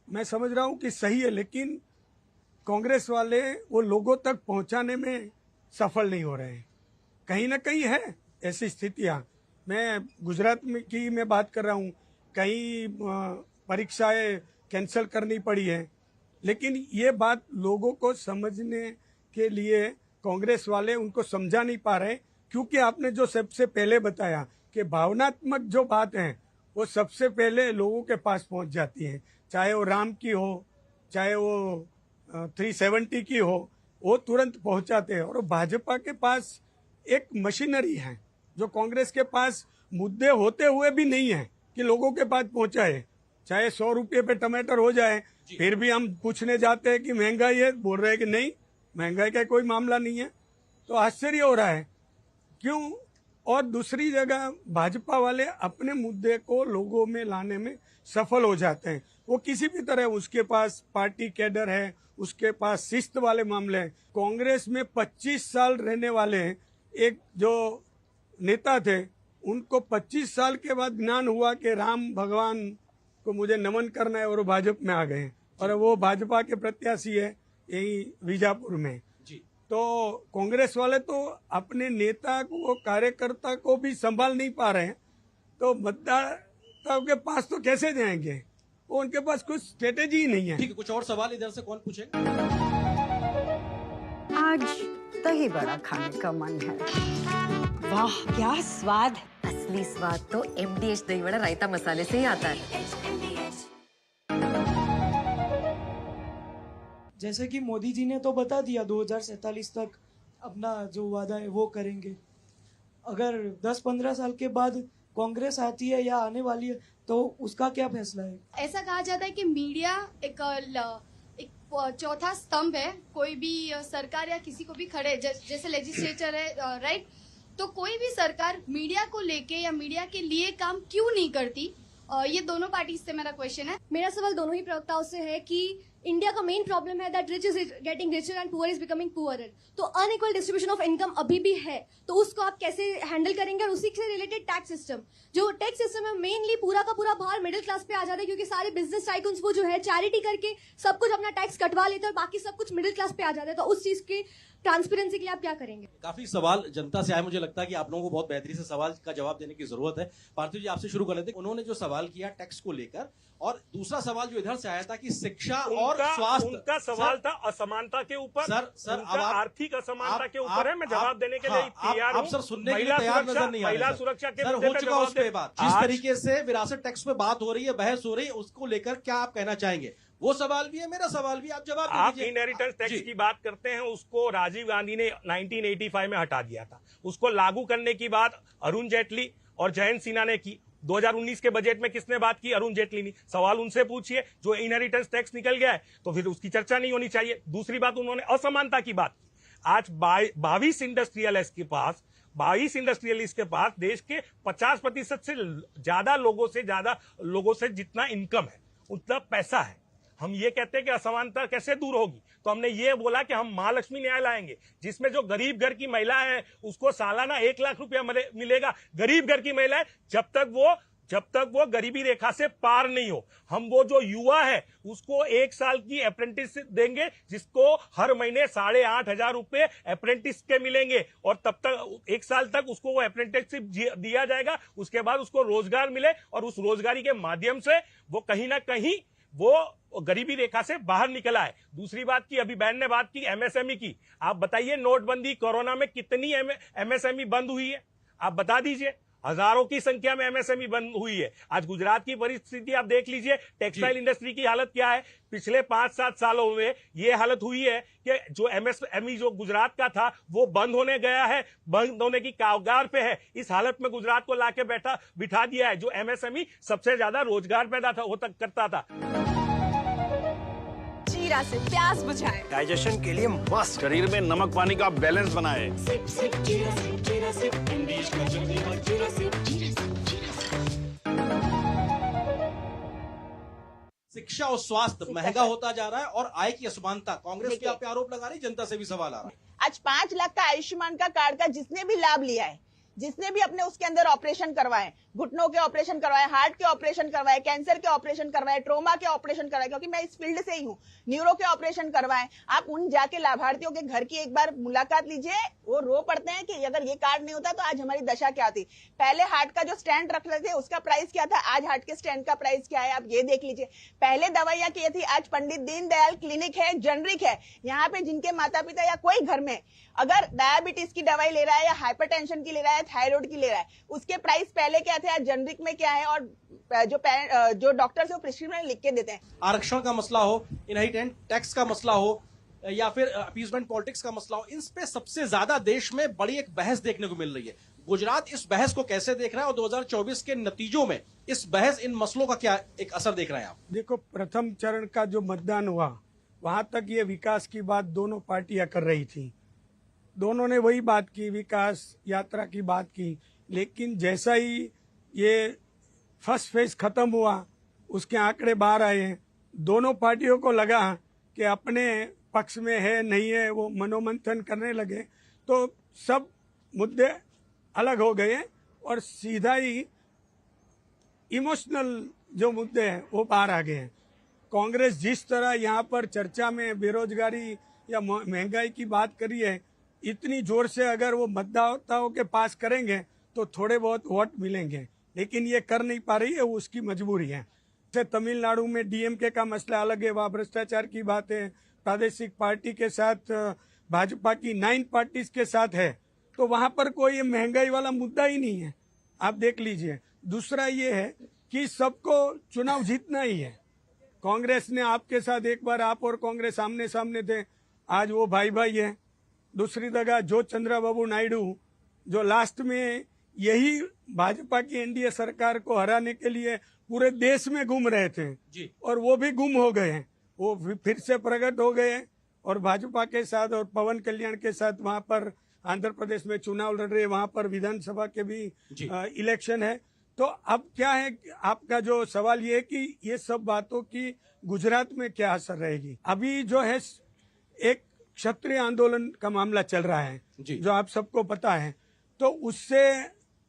मैं समझ रहा हूँ कि सही है, लेकिन कांग्रेस वाले वो लोगों तक पहुंचाने में सफल नहीं हो रहे हैं। कहीं ना कहीं है ऐसी स्थितियां। मैं गुजरात में की मैं बात कर रहा हूँ, कई परीक्षाएं कैंसिल करनी पड़ी है, लेकिन ये बात लोगों को समझने के लिए कांग्रेस वाले उनको समझा नहीं पा रहे, क्योंकि आपने जो सबसे पहले बताया कि भावनात्मक जो बात है वो सबसे पहले लोगों के पास पहुंच जाती है, चाहे वो राम की हो, चाहे वो 370 की हो, वो तुरंत पहुंचाते हैं। और भाजपा के पास एक मशीनरी है जो कांग्रेस के पास मुद्दे होते हुए भी नहीं है कि लोगों के पास पहुंचाए। चाहे 100 रुपये पे टमाटर हो जाए, फिर भी हम पूछने जाते हैं कि महंगाई है, बोल रहे हैं कि नहीं, महंगाई का कोई मामला नहीं है। तो आश्चर्य हो रहा है क्यों। और दूसरी जगह भाजपा वाले अपने मुद्दे को लोगों में लाने में सफल हो जाते हैं। वो किसी भी तरह, उसके पास पार्टी कैडर है, उसके पास शिस्त वाले मामले हैं। कांग्रेस में 25 साल रहने वाले एक जो नेता थे, उनको 25 साल के बाद ज्ञान हुआ कि राम भगवान को मुझे नमन करना है, और वो भाजपा में आ गए। और वो भाजपा के प्रत्याशी है यही बीजापुर में। तो कांग्रेस वाले तो अपने नेता को, कार्यकर्ता को भी संभाल नहीं पा रहे हैं, तो मतदाताओं के पास तो कैसे जाएंगे। वो उनके पास कुछ स्ट्रेटेजी ही नहीं है। ठीक है, कुछ और सवाल इधर से कौन पूछेगा? आज दही बड़ा खाने का मन है। वाह क्या स्वाद। असली स्वाद तो MDH दही वड़ा रायता मसाले से ही आता है। जैसे कि मोदी जी ने तो बता दिया 2047 तक अपना जो वादा है वो करेंगे। अगर 10-15 साल के बाद कांग्रेस आती है या आने वाली है तो उसका क्या फैसला है? ऐसा कहा जाता है कि मीडिया एक चौथा स्तंभ है कोई भी सरकार या किसी को भी खड़े, जैसे लेजिस्लेचर है, राइट। तो कोई भी सरकार मीडिया को लेके या मीडिया के लिए काम क्यों नहीं करती? ये दोनों पार्टी से मेरा क्वेश्चन है। मेरा सवाल दोनों ही प्रवक्ताओं से है कि इंडिया का मेन प्रॉब्लम है that rich is getting richer and poor is becoming poorer. तो अनइक्वल डिस्ट्रीब्यूशन ऑफ इनकम अभी भी है, तो उसको आप कैसे हैंडल करेंगे? और उसी से रिलेटेड टैक्स सिस्टम, जो टैक्स सिस्टम है मेनली पूरा का पूरा भार मिडिल क्लास पे आ जाता है, क्योंकि सारे बिजनेस टाइकून्स वो जो है चैरिटी करके सब कुछ अपना टैक्स कटवा लेते हैं और बाकी सब कुछ मिडिल क्लास पे आ जाता है। तो उस चीज की ट्रांसपेरेंसी के लिए आप क्या करेंगे? काफी सवाल जनता से आए, मुझे लगता है कि आप लोगों को बहुत बेहतरीन से सवाल का जवाब देने की जरूरत है। पार्थिव जी, आपसे शुरू कर लेते हैं। उन्होंने जो सवाल किया टैक्स को लेकर, और दूसरा सवाल जो इधर से आया था कि शिक्षा और स्वास्थ्य। उनका सवाल था असमानता के ऊपर। सर अब आर्थिक असमानता के ऊपर है। मैं जवाब देने के लिए तैयार हूं। आप सर सुनने के लिए तैयार नजर नहीं आ रहे। महिला सुरक्षा के हो चुका उस पे बात। जिस तरीके से विरासत टैक्स पे बात हो रही है, बहस हो रही है, उसको लेकर क्या आप कहना चाहेंगे? वो सवाल भी है, मेरा सवाल भी, आप जवाब दीजिए। आप इनहेरिटेंस टैक्स की बात करते हैं, उसको राजीव गांधी ने 1985 में हटा दिया था। उसको लागू करने की बात अरुण जेटली और जयंत सिन्हा ने की। 2019 के बजट में किसने बात की? अरुण जेटली ने। सवाल उनसे पूछिए। जो इनहेरिटेंस टैक्स निकल गया है तो फिर उसकी चर्चा नहीं होनी चाहिए। दूसरी बात, उन्होंने असमानता की बात। आज 22 इंडस्ट्रियलिस्ट के पास देश के 50% से ज्यादा लोगों से जितना इनकम है उतना पैसा है। हम ये कहते हैं कि असमानता कैसे दूर होगी, तो हमने ये बोला कि हम महालक्ष्मी न्याय लाएंगे, जिसमें जो गरीब घर की महिला है उसको सालाना 1 लाख रुपया मिलेगा। गरीब घर की महिला है जब तक वो गरीबी रेखा से पार नहीं हो। हम वो जो युवा है उसको 1 साल की अप्रेंटिस देंगे, जिसको हर महीने 8,500 रुपए अप्रेंटिस के मिलेंगे, और तब तक 1 साल तक उसको वो अप्रेंटिसशिप दिया जाएगा। उसके बाद उसको रोजगार मिले, और उस रोजगारी के माध्यम से वो कहीं ना कहीं वो गरीबी रेखा से बाहर निकला है। दूसरी बात की, अभी बहन ने बात की एमएसएमई की। आप बताइए, नोटबंदी कोरोना में कितनी एमएसएमई बंद हुई है? आप बता दीजिए। हजारों की संख्या में एमएसएमई बंद हुई है। आज गुजरात की परिस्थिति आप देख लीजिए, टेक्सटाइल इंडस्ट्री की हालत क्या है। पिछले 5-7 सालों में ये हालत हुई है कि जो एमएसएमई जो गुजरात का था वो बंद होने गया है, बंद होने की कगार पे है। इस हालत में गुजरात को लाके बिठा दिया है। जो एमएसएमई सबसे ज्यादा रोजगार पैदा करता था। जीरा से प्यास बुझाए, डाइजेशन के लिए मस्त, शरीर में नमक पानी का बैलेंस बनाए। शिक्षा और स्वास्थ्य महंगा होता जा रहा है, और आय की असमानता, कांग्रेस पे आप आरोप लगा रही, जनता से भी सवाल आ रहा है। आज 5 लाख का आयुष्मान का कार्ड का जिसने भी लाभ लिया है, जिसने भी अपने उसके अंदर ऑपरेशन करवाए, घुटनों के ऑपरेशन करवाए, हार्ट के ऑपरेशन करवाए, कैंसर के ऑपरेशन करवाए, ट्रोमा के ऑपरेशन करवाए, क्योंकि मैं इस फील्ड से ही हूँ, न्यूरो के ऑपरेशन करवाए, आप उन जाके लाभार्थियों के घर की एक बार मुलाकात लीजिए। वो रो पड़ते हैं कि अगर ये कार्ड नहीं होता तो आज हमारी दशा क्या थी। पहले हार्ट का जो स्टैंड रख रहे थे उसका प्राइस क्या था, आज हार्ट के स्टैंड का प्राइस क्या है, आप ये देख लीजिए। पहले दवाइयां की थी, आज पंडित दीनदयाल क्लिनिक है, जनरिक है। यहाँ पे जिनके माता पिता या कोई घर में अगर डायबिटीज की दवाई ले रहा है या हाइपरटेंशन की ले रहा है, थायराइड की ले रहा है, उसके प्राइस पहले क्या थे, आज जनरिक में क्या है, और जो डॉक्टर्स वो प्रिस्क्रिप्शन लिख के देते हैं। आरक्षण का मसला हो, इनहेरिटेंट टैक्स का मसला हो, या फिर अपीजमेंट पॉलिटिक्स का मसला हो, इन पे सबसे ज्यादा देश में बड़ी एक बहस देखने को मिल रही है। गुजरात इस बहस को कैसे देख रहा है और 2024 के नतीजों में इस बहस, इन मसलों का क्या एक असर देख रहे हैं आप? देखो, प्रथम चरण का जो मतदान हुआ वहां तक ये विकास की बात दोनों पार्टियां कर रही थी, दोनों ने वही बात की, विकास यात्रा की बात की। लेकिन जैसा ही ये फर्स्ट फेज खत्म हुआ, उसके आंकड़े बाहर आए, दोनों पार्टियों को लगा कि अपने पक्ष में है नहीं है, वो मनोमंथन करने लगे, तो सब मुद्दे अलग हो गए और सीधा ही इमोशनल जो मुद्दे हैं वो बाहर आ गए हैं। कांग्रेस जिस तरह यहाँ पर चर्चा में बेरोजगारी या महंगाई की बात करी है, इतनी जोर से अगर वो मतदाताओं के पास करेंगे तो थोड़े बहुत वोट मिलेंगे, लेकिन ये कर नहीं पा रही है, वो उसकी मजबूरी है। जैसे तमिलनाडु में डीएमके का मसला अलग है, वहाँ भ्रष्टाचार की बात है, प्रादेशिक पार्टी के साथ भाजपा की 9 पार्टीज के साथ है, तो वहां पर कोई महंगाई वाला मुद्दा ही नहीं है, आप देख लीजिए। दूसरा ये है कि सबको चुनाव जीतना ही है। कांग्रेस ने आपके साथ एक बार आप और कांग्रेस आमने सामने थे, आज वो भाई भाई है। दूसरी जगह जो चंद्रबाबू नायडू जो लास्ट में यही भाजपा की एनडीए सरकार को हराने के लिए पूरे देश में घूम रहे थे जी, और वो भी गुम हो गए हैं, वो फिर से प्रकट हो गए और भाजपा के साथ और पवन कल्याण के साथ वहां पर आंध्र प्रदेश में चुनाव लड़ रहे, वहां पर विधानसभा के भी इलेक्शन है। तो अब क्या है, आपका जो सवाल ये है कि ये सब बातों की गुजरात में क्या असर रहेगी। अभी जो है एक क्षत्रिय आंदोलन का मामला चल रहा है जो आप सबको पता है, तो उससे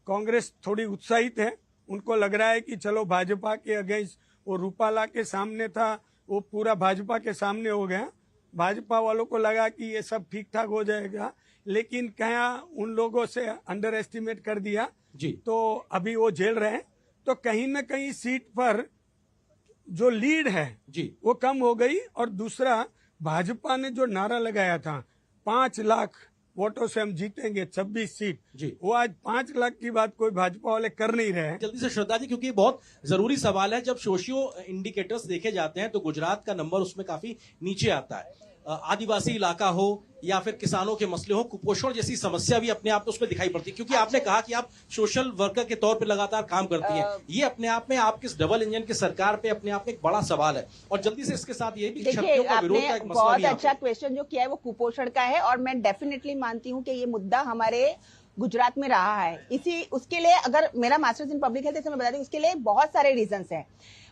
कांग्रेस थोड़ी उत्साहित है। उनको लग रहा है कि चलो भाजपा के अगेंस्ट वो रूपाला के सामने था, वो पूरा भाजपा के सामने हो गया। भाजपा वालों को लगा कि ये सब ठीक ठाक हो जाएगा, लेकिन क्या उन लोगों से अंडर एस्टिमेट कर दिया जी, तो अभी वो झेल रहे हैं। तो कहीं न कहीं सीट पर जो लीड है जी वो कम हो गई। और दूसरा, भाजपा ने जो नारा लगाया था 5 लाख वोटों से हम जीतेंगे 26 सीट जी, वो आज 5 लाख की बात कोई भाजपा वाले कर नहीं रहे हैं। जल्दी से श्रद्धा जी, क्योंकि ये बहुत जरूरी सवाल है। जब सोशियो इंडिकेटर्स देखे जाते हैं तो गुजरात का नंबर उसमें काफी नीचे आता है। आदिवासी इलाका हो या फिर किसानों के मसले हो, कुपोषण जैसी समस्या भी अपने आप में उसमें दिखाई पड़ती है, क्योंकि आपने कहा कि आप सोशल वर्कर के तौर पे लगातार काम करती हैं। ये अपने आप में आपके इस डबल इंजन की सरकार पे अपने आप में एक बड़ा सवाल है। और जल्दी से इसके साथ ये भी क्षत्रियों का विरोध का एक मसला बहुत भी है। अच्छा क्वेश्चन जो किया है वो कुपोषण का है, और मैं डेफिनेटली मानती हूँ कि ये मुद्दा हमारे गुजरात में रहा है। उसके लिए अगर मेरा मास्टर्स इन पब्लिक हेल्थ है, मैं बता दूं उसके लिए बहुत सारे रीजंस हैं,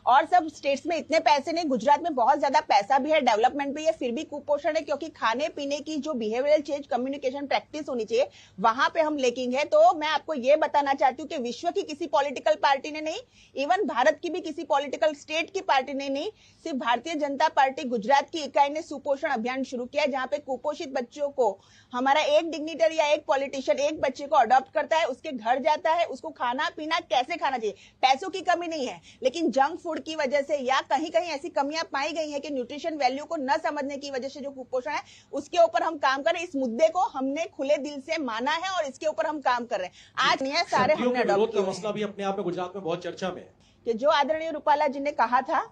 और सब स्टेट्स में इतने पैसे नहीं, गुजरात में बहुत ज्यादा पैसा भी है, डेवलपमेंट भी है, फिर भी कुपोषण है, क्योंकि खाने पीने की जो बिहेवियरल चेंज, कम्युनिकेशन प्रैक्टिस होनी चाहिए, वहां पे हम लेकिंग है। तो मैं आपको ये बताना चाहती हूँ कि विश्व की किसी पॉलिटिकल पार्टी ने नहीं, इवन भारत की भी किसी पॉलिटिकल स्टेट की पार्टी ने नहीं, सिर्फ भारतीय जनता पार्टी गुजरात की इकाई ने सुपोषण अभियान शुरू किया, जहां पे कुपोषित बच्चों को हमारा एक डिग्निटर या एक पॉलिटिशियन एक बच्चे को अडॉप्ट करता है, उसके घर जाता है, उसको खाना पीना कैसे खाना चाहिए। पैसों की कमी नहीं है, लेकिन जंक फूड की वजह से या कहीं कहीं ऐसी कमियां पाई गई हैं कि न्यूट्रिशन वैल्यू को न समझने की वजह से जो कुपोषण है उसके ऊपर हम काम करें। इस मुद्दे को हमने खुले दिल से माना है और इसके ऊपर हम काम कर रहे हैं। आज नहीं सारे हमने अडॉप्ट किया। मसला भी अपने आप में गुजरात में बहुत चर्चा में है कि जो आदरणीय रूपाला जी ने कहा था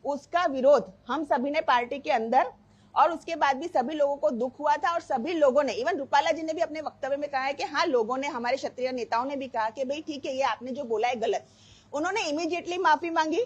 उसका विरोध हम सभी ने पार्टी के अंदर, और उसके बाद भी सभी लोगों को दुख हुआ था, और सभी लोगों ने, इवन रूपाला जी ने भी अपने वक्तव्य में कहा है कि हाँ, लोगों ने, हमारे क्षत्रिय नेताओं ने भी कहा कि भाई ठीक है, ये आपने जो बोला है गलत। उन्होंने इमीडिएटली माफी मांगी,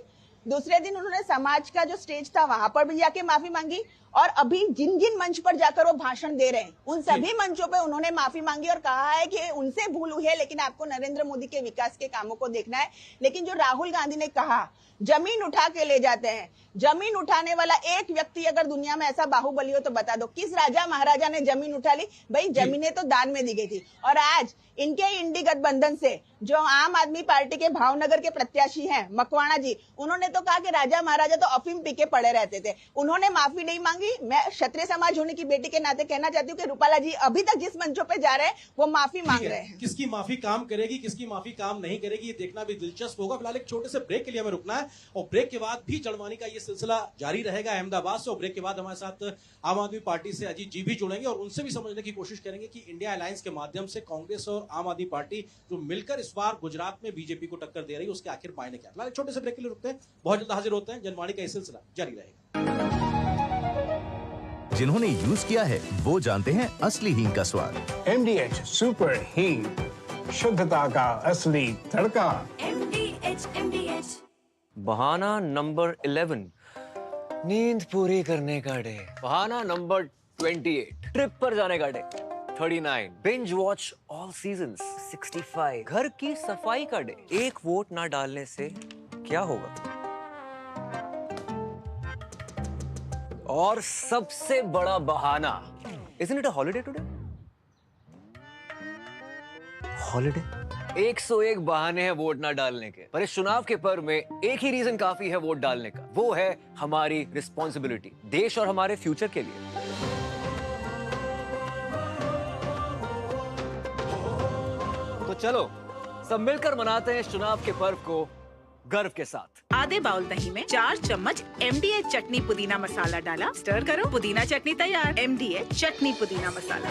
दूसरे दिन उन्होंने समाज का जो स्टेज था वहां पर भी जाके माफी मांगी, और अभी जिन जिन मंच पर जाकर वो भाषण दे रहे हैं उन सभी मंचों पे उन्होंने माफी मांगी और कहा है कि उनसे भूल हुई है, लेकिन आपको नरेंद्र मोदी के विकास के कामों को देखना है। लेकिन जो राहुल गांधी ने कहा जमीन उठा के ले जाते हैं, जमीन उठाने वाला एक व्यक्ति अगर दुनिया में ऐसा बाहुबली हो तो बता दो किस राजा महाराजा ने जमीन उठा ली? भाई जमीनें तो दान में दी गई थी। और आज इनके इंडी गठबंधन से जो आम आदमी पार्टी के भावनगर के प्रत्याशी हैं मकवाणा जी, उन्होंने तो कहा कि राजा महाराजा तो अफीम पी के पड़े रहते थे, उन्होंने माफी नहीं मांगी। मैं क्षत्रिय समाज होने की बेटी के नाते कहना चाहती हूँ कि रूपाला जी अभी तक जिस मंचों पे जा रहे हैं वो माफी मांग रहे हैं। किसकी माफी काम करेगी, किसकी माफी काम नहीं करेगी, ये देखना भी दिलचस्प होगा। फिलहाल एक छोटे से ब्रेक के लिए हमें रुकना है और ब्रेक के बाद भी जड़वानी का ये सिलसिला जारी रहेगा अहमदाबाद से। और ब्रेक के बाद हमारे साथ आम आदमी पार्टी से अजीत जी भी जुड़ेंगे और उनसे भी समझने की कोशिश करेंगे कि इंडिया अलायंस के माध्यम से कांग्रेस और आम आदमी पार्टी जो मिलकर इस बार गुजरात में बीजेपी को टक्कर दे रही है उसके आखिर मायने क्या। फिलहाल एक छोटे से ब्रेक के लिए रुकते हैं, बहुत जल्द हाजिर होते हैं। जनवाणी का ये सिलसिला जारी रहेगा। जिन्होंने यूज किया है वो जानते हैं असली हींग का स्वाद। MDH सुपर हींग, शुद्धता का असली तड़का। MDH। बहाना नंबर 11, नींद पूरी करने का डे। बहाना नंबर 28, ट्रिप पर जाने का day. 39, binge watch all seasons. 65, घर की सफाई का डे। एक वोट ना डालने से क्या होगा? और सबसे बड़ा बहाना, Isn't it a holiday today? Holiday? 101 बहाने हैं वोट ना डालने के, पर इस चुनाव के पर्व में एक ही रीजन काफी है वोट डालने का, वो है हमारी रिस्पॉन्सिबिलिटी देश और हमारे फ्यूचर के लिए। तो चलो सब मिलकर मनाते हैं इस चुनाव के पर्व को गर्व के साथ। आधे बाउल दही में 4 चम्मच MDH चटनी पुदीना मसाला डाला, स्टर करो, पुदीना चटनी तैयार। MDH चटनी पुदीना मसाला।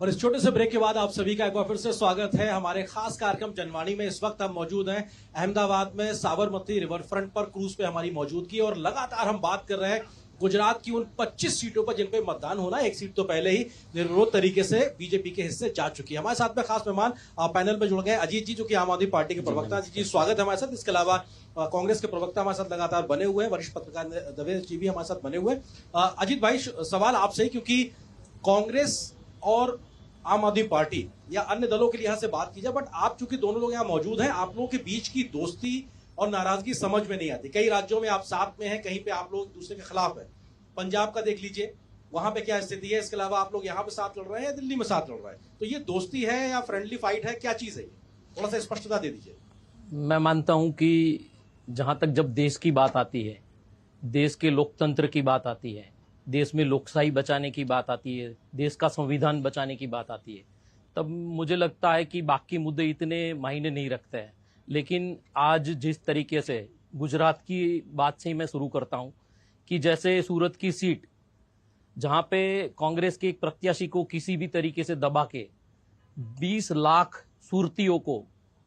और इस छोटे से ब्रेक के बाद आप सभी का एक बार फिर से स्वागत है हमारे खास कार्यक्रम जनवाणी में। इस वक्त हम मौजूद हैं अहमदाबाद में साबरमती रिवर फ्रंट पर क्रूज पे हमारी मौजूदगी, और लगातार हम बात कर रहे हैं गुजरात की उन 25 सीटों पर जिन पे मतदान होना है। एक सीट तो पहले ही निर्विरोध तरीके से बीजेपी के हिस्से जा चुकी है। हमारे साथ में खास मेहमान पैनल में जुड़ गए अजीत जी, जो कि आम आदमी पार्टी के प्रवक्ता। अजीत जी स्वागत है हमारे साथ। इसके अलावा कांग्रेस के प्रवक्ता हमारे साथ लगातार बने हुए हैं, वरिष्ठ पत्रकार देवेश जी भी हमारे साथ बने हुए हैं। अजीत भाई सवाल आपसे, क्योंकि कांग्रेस और आम आदमी पार्टी या अन्य दलों के लिहाज से बात की जाए, बट आप चूंकि दोनों लोग यहाँ मौजूद हैं, आप लोगों के बीच की दोस्ती और नाराजगी समझ में नहीं आती। कई राज्यों में आप साथ में हैं, कहीं पे आप लोग एक दूसरे के खिलाफ हैं। पंजाब का देख लीजिए, वहां पे क्या स्थिति है। इसके अलावा आप लोग यहाँ पे साथ लड़ रहे हैं या दिल्ली में साथ लड़ रहे हैं, तो ये दोस्ती है या फ्रेंडली फाइट है, क्या चीज है? थोड़ा सा स्पष्टता दे दीजिए। मैं मानता हूं कि जहां तक जब देश की बात आती है, देश के लोकतंत्र की बात आती है, देश में लोकशाही बचाने की बात आती है, देश का संविधान बचाने की बात आती है, तब मुझे लगता है कि बाकी मुद्दे इतने मायने नहीं रखते हैं। लेकिन आज जिस तरीके से गुजरात की बात से ही मैं शुरू करता हूं कि जैसे सूरत की सीट जहां पे कांग्रेस के एक प्रत्याशी को किसी भी तरीके से दबा के 20 लाख सूरतियों को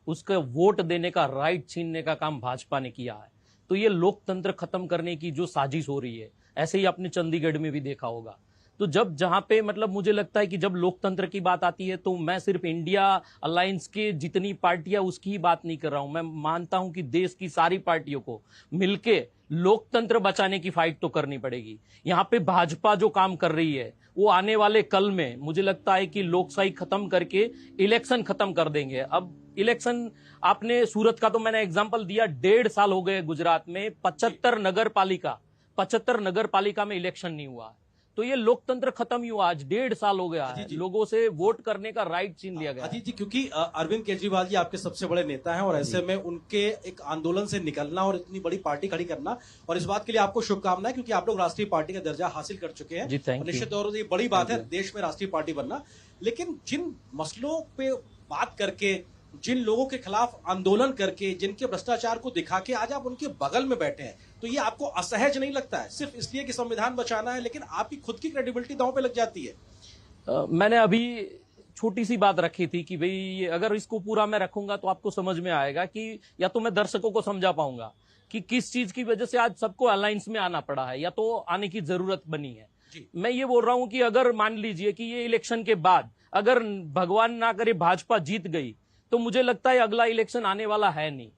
उसका वोट देने का राइट छीनने का काम भाजपा ने किया है, तो ये लोकतंत्र खत्म करने की जो साजिश हो रही है, ऐसे ही आपने चंडीगढ़ में भी देखा होगा। तो जब जहां पे मतलब मुझे लगता है कि जब लोकतंत्र की बात आती है तो मैं सिर्फ इंडिया अलायंस के जितनी पार्टियां उसकी ही बात नहीं कर रहा हूं। मैं मानता हूं कि देश की सारी पार्टियों को मिलके लोकतंत्र बचाने की फाइट तो करनी पड़ेगी। यहाँ पे भाजपा जो काम कर रही है वो आने वाले कल में मुझे लगता है कि लोकशाही खत्म करके इलेक्शन खत्म कर देंगे। अब इलेक्शन आपने सूरत का तो मैंने एग्जांपल दिया, 1.5 साल हो गए गुजरात में 75 नगर पालिका में इलेक्शन नहीं हुआ, तो ये लोकतंत्र खत्म ही हुआ। आज 1.5 साल हो गया है, लोगों से वोट करने का राइट छीन लिया गया। अजीत जी, क्योंकि अरविंद केजरीवाल जी आपके सबसे बड़े नेता हैं और ऐसे में उनके एक आंदोलन से निकलना और इतनी बड़ी पार्टी खड़ी करना, और इस बात के लिए आपको शुभकामनाएं, क्योंकि आप लोग राष्ट्रीय पार्टी का दर्जा हासिल कर चुके हैं। निश्चित तौर पर ये बड़ी बात है देश में राष्ट्रीय पार्टी बनना। लेकिन जिन मसलों पे बात करके, जिन लोगों के खिलाफ आंदोलन करके, जिनके भ्रष्टाचार को दिखा के आज आप उनके बगल में बैठे हैं, तो ये आपको असहज नहीं लगता है सिर्फ इसलिए कि संविधान बचाना है, लेकिन आपकी खुद की क्रेडिबिलिटी दांव पे लग जाती है? मैंने अभी छोटी सी बात रखी थी कि भाई अगर इसको पूरा मैं रखूंगा तो आपको समझ में आएगा कि या तो मैं दर्शकों को समझा पाऊंगा कि किस चीज की वजह से आज सबको अलायंस में आना पड़ा है या तो आने की जरूरत बनी है। मैं ये बोल रहा हूं कि अगर मान लीजिए कि ये इलेक्शन के बाद अगर भगवान ना करे भाजपा जीत गई, तो मुझे लगता है अगला इलेक्शन आने वाला है नहीं।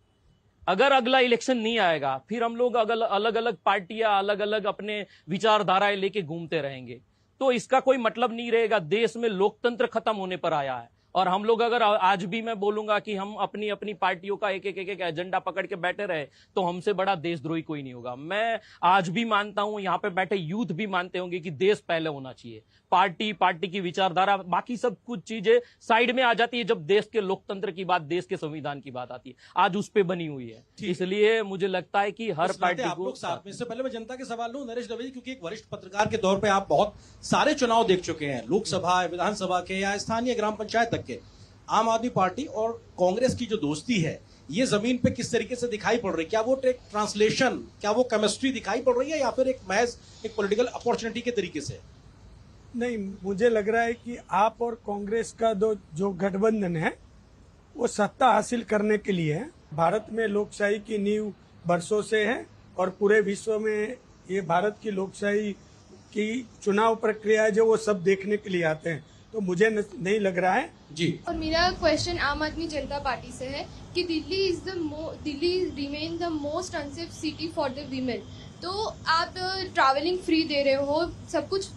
अगर अगला इलेक्शन नहीं आएगा फिर हम लोग अलग अलग पार्टियां अलग अलग अपने विचारधाराएं लेके घूमते रहेंगे, तो इसका कोई मतलब नहीं रहेगा। देश में लोकतंत्र खत्म होने पर आया है और हम लोग अगर आज भी मैं बोलूंगा कि हम अपनी अपनी पार्टियों का एक एक एजेंडा पकड़ के बैठे रहे तो हमसे बड़ा देशद्रोही कोई नहीं होगा। मैं आज भी मानता हूं, यहाँ पे बैठे यूथ भी मानते होंगे कि देश पहले होना चाहिए, पार्टी की विचारधारा बाकी सब कुछ चीजें साइड में आ जाती है जब देश के लोकतंत्र की बात, देश के संविधान की बात आती है। आज उस पे बनी हुई है, इसलिए मुझे लगता है कि हर पार्टी आप को लोग साथ में। इससे पहले मैं जनता के सवाल लूं नरेश दवे जी, क्योंकि एक वरिष्ठ पत्रकार के तौर पे आप बहुत सारे चुनाव देख चुके हैं, लोकसभा, विधानसभा के या स्थानीय ग्राम पंचायत तक के। आम आदमी पार्टी और कांग्रेस की जो दोस्ती है ये जमीन पे किस तरीके से दिखाई पड़ रही है? क्या वो एक ट्रांसलेशन, क्या वो केमिस्ट्री दिखाई पड़ रही है या फिर एक महज एक पॉलिटिकल अपॉर्चुनिटी के तरीके से? नहीं, मुझे लग रहा है कि आप और कांग्रेस का जो गठबंधन है वो सत्ता हासिल करने के लिए है। भारत में लोकशाही की नींव बरसों से है और पूरे विश्व में ये भारत की लोकशाही की चुनाव प्रक्रिया है जो वो सब देखने के लिए आते हैं, तो मुझे नहीं लग रहा है जी। और मेरा क्वेश्चन आम आदमी जनता पार्टी से है कि Delhi remain the most unsafe city for the women. तो आप ट्रैवलिंग फ्री दे रहे हो, सब कुछ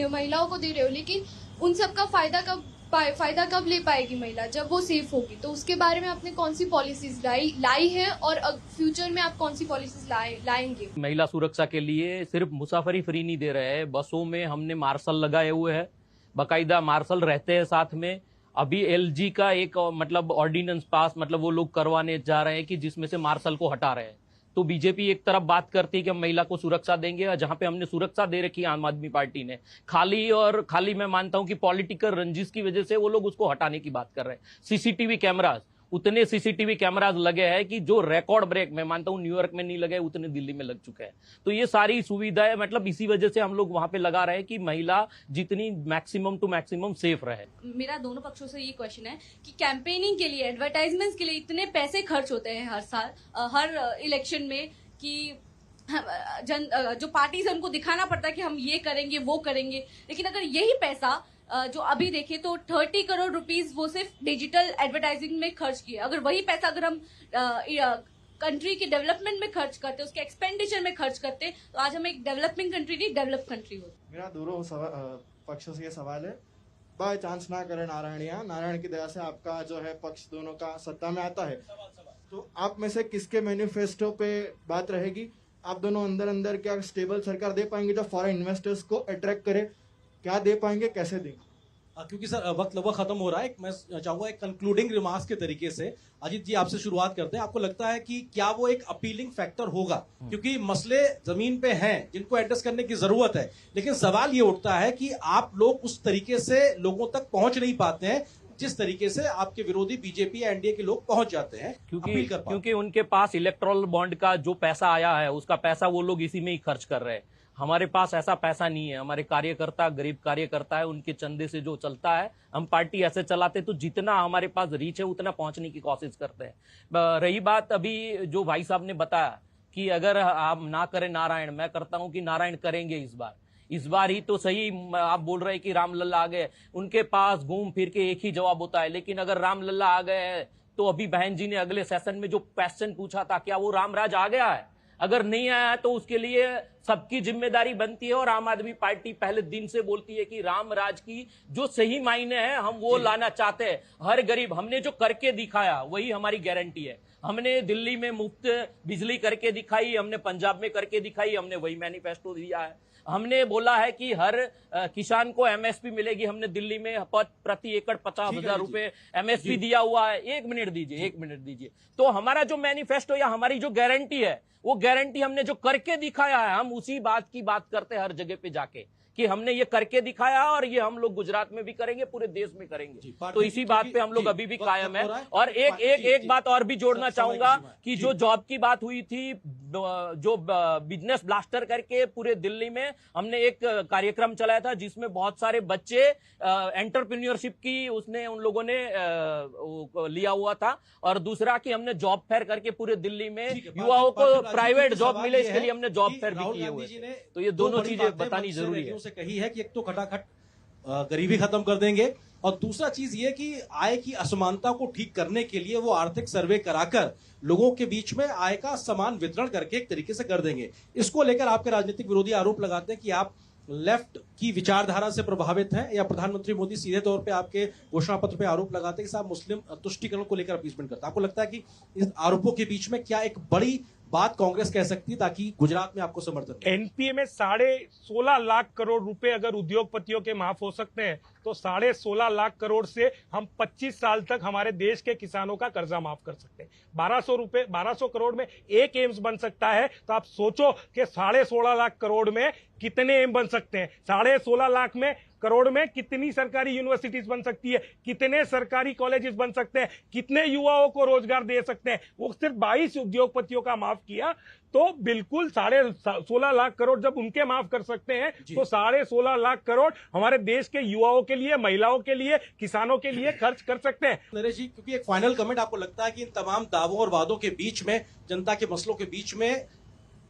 महिलाओं को दे रहे हो, लेकिन उन सब का फायदा कब ले पाएगी महिला जब वो सेफ होगी? तो उसके बारे में आपने कौन सी पॉलिसीज लाई है और फ्यूचर में आप कौन सी पॉलिसीज लाएंगे? महिला सुरक्षा के लिए सिर्फ मुसाफरी फ्री नहीं दे रहे हैं, बसों में हमने मार्शल लगाए हुए हैं, बाकायदा मार्शल रहते हैं साथ में। अभी एलजी का एक मतलब ऑर्डिनेंस पास मतलब वो लोग करवाने जा रहे हैं कि जिसमें से मार्शल को हटा रहे हैं। तो बीजेपी एक तरफ बात करती है कि हम महिला को सुरक्षा देंगे, और जहां पे हमने सुरक्षा दे रखी है आम आदमी पार्टी ने, खाली मैं मानता हूं कि पॉलिटिकल रंजिश की वजह से वो लोग उसको हटाने की बात कर रहे हैं। सीसीटीवी कैमरास, उतने सीसीटीवी कैमरास लगे हैं कि जो रिकॉर्ड ब्रेक मैं मानता हूं न्यूयॉर्क में नहीं लगे, उतने दिल्ली में लग चुके हैं। तो ये सारी सुविधाएं मतलब इसी वजह से हम लोग वहां पे लगा रहे हैं कि महिला जितनी मैक्सिमम टू मैक्सिमम सेफ रहे। मेरा दोनों पक्षों से ये क्वेश्चन है कि कैंपेनिंग के लिए, एडवर्टाइजमेंट्स के लिए इतने पैसे खर्च होते हैं हर साल हर इलेक्शन में कि जो पार्टीज है उनको दिखाना पड़ता है कि हम ये करेंगे वो करेंगे, लेकिन अगर यही पैसा जो अभी देखें तो 30 करोड़ रुपीस वो सिर्फ डिजिटल एडवर्टाइजिंग में खर्च किए। अगर वही पैसा अगर हम कंट्री के डेवलपमेंट में खर्च करते, उसके एक्सपेंडिचर में खर्च करते, तो आज हम एक डेवलपिंग कंट्री नहीं डेवलप कंट्री होती। मेरा दोनों पक्षों से ये सवाल है, बाय चांस ना करें नारायण की दया से आपका जो है पक्ष दोनों का सत्ता में आता है, तो आप में से किसके मैनिफेस्टो पे बात रहेगी? आप दोनों अंदर क्या स्टेबल सरकार दे पाएंगे जो फॉरेन इन्वेस्टर्स को अट्रैक्ट करे? क्या दे पाएंगे, कैसे देंगे? क्योंकि सर वक्त लगभग खत्म हो रहा है, मैं चाहूंगा एक कंक्लूडिंग रिमार्क्स के तरीके से अजीत जी आपसे शुरुआत करते हैं। आपको लगता है कि क्या वो एक अपीलिंग फैक्टर होगा? क्योंकि मसले जमीन पे हैं जिनको एड्रेस करने की जरूरत है, लेकिन सवाल ये उठता है कि आप लोग उस तरीके से लोगों तक पहुंच नहीं पाते हैं जिस तरीके से आपके विरोधी बीजेपी या एनडीए के लोग पहुंच जाते हैं, क्योंकि उनके पास इलेक्टोरल बॉन्ड का जो पैसा आया है उसका पैसा वो लोग इसी में ही खर्च कर रहे हैं। हमारे पास ऐसा पैसा नहीं है। हमारे कार्यकर्ता, गरीब कार्यकर्ता है, उनके चंदे से जो चलता है, हम पार्टी ऐसे चलाते तो जितना हमारे पास रीच है उतना पहुंचने की कोशिश करते हैं। रही बात अभी जो भाई साहब ने बताया कि अगर आप ना करें नारायण, मैं करता हूं कि नारायण करेंगे इस बार ही तो सही। आप बोल रहे हैं कि रामलल्ला आ गए, उनके पास घूम फिर के एक ही जवाब होता है, लेकिन अगर रामलल्ला आ गए हैं तो अभी बहन जी ने अगले सेशन में जो क्वेश्चन पूछा था, क्या वो रामराज आ गया है? अगर नहीं आया है तो उसके लिए सबकी जिम्मेदारी बनती है, और आम आदमी पार्टी पहले दिन से बोलती है कि राम राज की जो सही मायने हैं हम वो लाना चाहते हैं। हर गरीब, हमने जो करके दिखाया वही हमारी गारंटी है। हमने दिल्ली में मुफ्त बिजली करके दिखाई, हमने पंजाब में करके दिखाई, हमने वही मैनिफेस्टो दिया है। हमने बोला है कि हर किसान को एमएसपी मिलेगी, हमने दिल्ली में प्रति एकड़ 50,000 रुपए एमएसपी दिया हुआ है। एक मिनट दीजिए। तो हमारा जो मैनिफेस्टो या हमारी जो गारंटी है वो गारंटी हमने जो करके दिखाया है, हम उसी बात की बात करते हैं हर जगह पे जाके कि हमने ये करके दिखाया और ये हम लोग गुजरात में भी करेंगे, पूरे देश में करेंगे। तो इसी बात पे हम लोग अभी भी कायम है। और एक बात और भी जोड़ना चाहूंगा कि जो जॉब की बात हुई थी, जो बिजनेस ब्लास्टर करके पूरे दिल्ली में हमने एक कार्यक्रम चलाया था जिसमें बहुत सारे बच्चे एंटरप्रेन्योरशिप की उसने उन लोगों ने लिया हुआ था। और दूसरा कि हमने जॉब फेयर करके पूरे दिल्ली में युवाओं को प्राइवेट जॉब मिले, इसके लिए हमने जॉब फेयर भी किए हुए। तो ये दोनों चीजें बतानी जरूरी है। से कही है कि एक तो खटाखट गरीबी खत्म कर देंगे, और दूसरा चीज ये कि आय की असमानता को ठीक करने के लिए वो आर्थिक सर्वे कराकर लोगों के बीच में आय का समान वितरण करके एक तरीके से कर देंगे। इसको लेकर आपके राजनीतिक विरोधी आरोप लगाते हैं कि आप लेफ्ट की विचारधारा से प्रभावित हैं, या प्रधानमंत्री मोदी सीधे तौर पे आपके घोषणा पत्र पे आरोप लगाते हैं कि साहब मुस्लिम तुष्टीकरण को लेकर अपीसमेंट करता है। आपको लगता है कि इस आरोपों के बीच में क्या एक बड़ी बात कांग्रेस कह सकती है ताकि गुजरात में आपको समर्थन मिले? एनपीए में 16.5 लाख करोड़ रुपए अगर उद्योगपतियों के माफ हो सकते हैं तो 16.5 लाख करोड़ से हम 25 साल तक हमारे देश के किसानों का कर्जा माफ कर सकते हैं। 1200 करोड़ में एक एम्स बन सकता है, तो आप सोचो कि 16.5 लाख करोड़ में कितने एम्स बन सकते हैं। 16.5 लाख में करोड़ में कितनी सरकारी यूनिवर्सिटीज बन सकती है, कितने सरकारी कॉलेजेस बन सकते हैं, कितने युवाओं को रोजगार दे सकते हैं। वो सिर्फ 22 उद्योगपतियों का माफ किया, तो बिल्कुल 16.5 लाख करोड़ जब उनके माफ कर सकते हैं तो 16.5 लाख करोड़ हमारे देश के युवाओं के लिए, महिलाओं के लिए, किसानों के लिए खर्च कर सकते हैं। नरेश जी, क्योंकि एक फाइनल कमेंट, आपको लगता है कि इन तमाम दावों और वादों के बीच में, जनता के मसलों के बीच में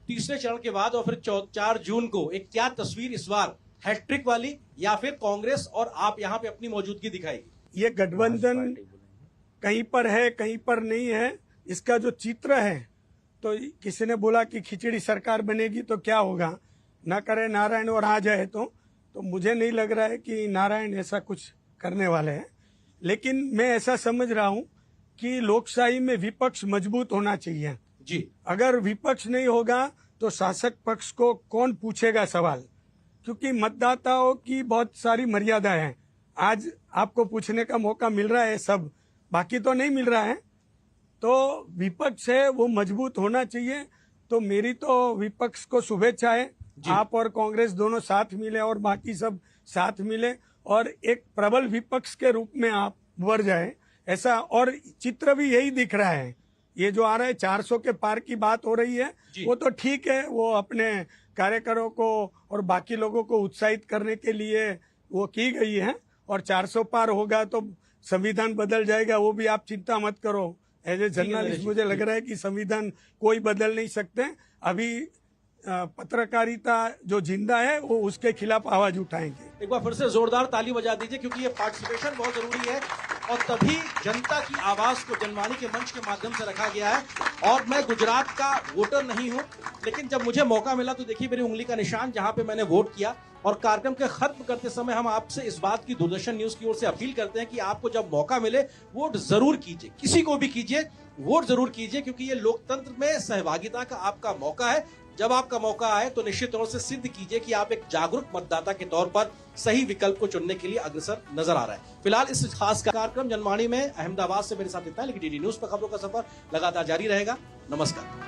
तीसरे चरण के बाद और फिर 4 जून को एक क्या तस्वीर इस बार हैट्रिक वाली, या फिर कांग्रेस और आप यहां पे अपनी मौजूदगी दिखाएगी? ये गठबंधन कहीं पर है, कहीं पर नहीं है, इसका जो चित्र है, तो किसी ने बोला कि खिचड़ी सरकार बनेगी तो क्या होगा, ना करे नारायण और आ जाए तो मुझे नहीं लग रहा है कि नारायण ऐसा कुछ करने वाले हैं। लेकिन मैं ऐसा समझ रहा हूं कि लोकशाही में विपक्ष मजबूत होना चाहिए जी। अगर विपक्ष नहीं होगा तो शासक पक्ष को कौन पूछेगा सवाल, क्योंकि मतदाताओं की बहुत सारी मर्यादा है। आज आपको पूछने का मौका मिल रहा है सब, बाकी तो नहीं मिल रहा है। तो विपक्ष है वो मजबूत होना चाहिए। तो मेरी तो विपक्ष को शुभेच्छा है, आप और कांग्रेस दोनों साथ मिले और बाकी सब साथ मिले और एक प्रबल विपक्ष के रूप में आप उभर जाए, ऐसा। और चित्र भी यही दिख रहा है। ये जो आ रहा है 400 के पार की बात हो रही है, वो तो ठीक है, वो अपने कार्यकरों को और बाकी लोगों को उत्साहित करने के लिए वो की गई है। और 400 पार होगा तो संविधान बदल जाएगा, वो भी आप चिंता मत करो। एज ए जर्नलिस्ट मुझे लग रहा है कि संविधान कोई बदल नहीं सकते। अभी पत्रकारिता जो जिंदा है वो उसके खिलाफ आवाज उठाएंगे। एक बार फिर से जोरदार ताली बजा दीजिए, क्योंकि ये पार्टिसिपेशन बहुत जरूरी है और तभी जनता की आवाज को जनवाणी के मंच के माध्यम से रखा गया है। और मैं गुजरात का वोटर नहीं हूं, लेकिन जब मुझे मौका मिला तो देखिए मेरी उंगली का निशान जहां पे मैंने वोट किया। और कार्यक्रम के खत्म करते समय हम आपसे इस बात की दूरदर्शन न्यूज की ओर से अपील करते हैं कि आपको जब मौका मिले वोट जरूर कीजिए, किसी को भी कीजिए, वोट जरूर कीजिए, क्योंकि ये लोकतंत्र में सहभागिता का आपका मौका है। जब आपका मौका आए तो निश्चित तौर से सिद्ध कीजिए कि आप एक जागरूक मतदाता के तौर पर सही विकल्प को चुनने के लिए अग्रसर नजर आ रहा है। फिलहाल इस खास कार्यक्रम जनवाणी में अहमदाबाद से मेरे साथ इतना है, लेकिन डीडी न्यूज पर खबरों का सफर लगातार जारी रहेगा। नमस्कार।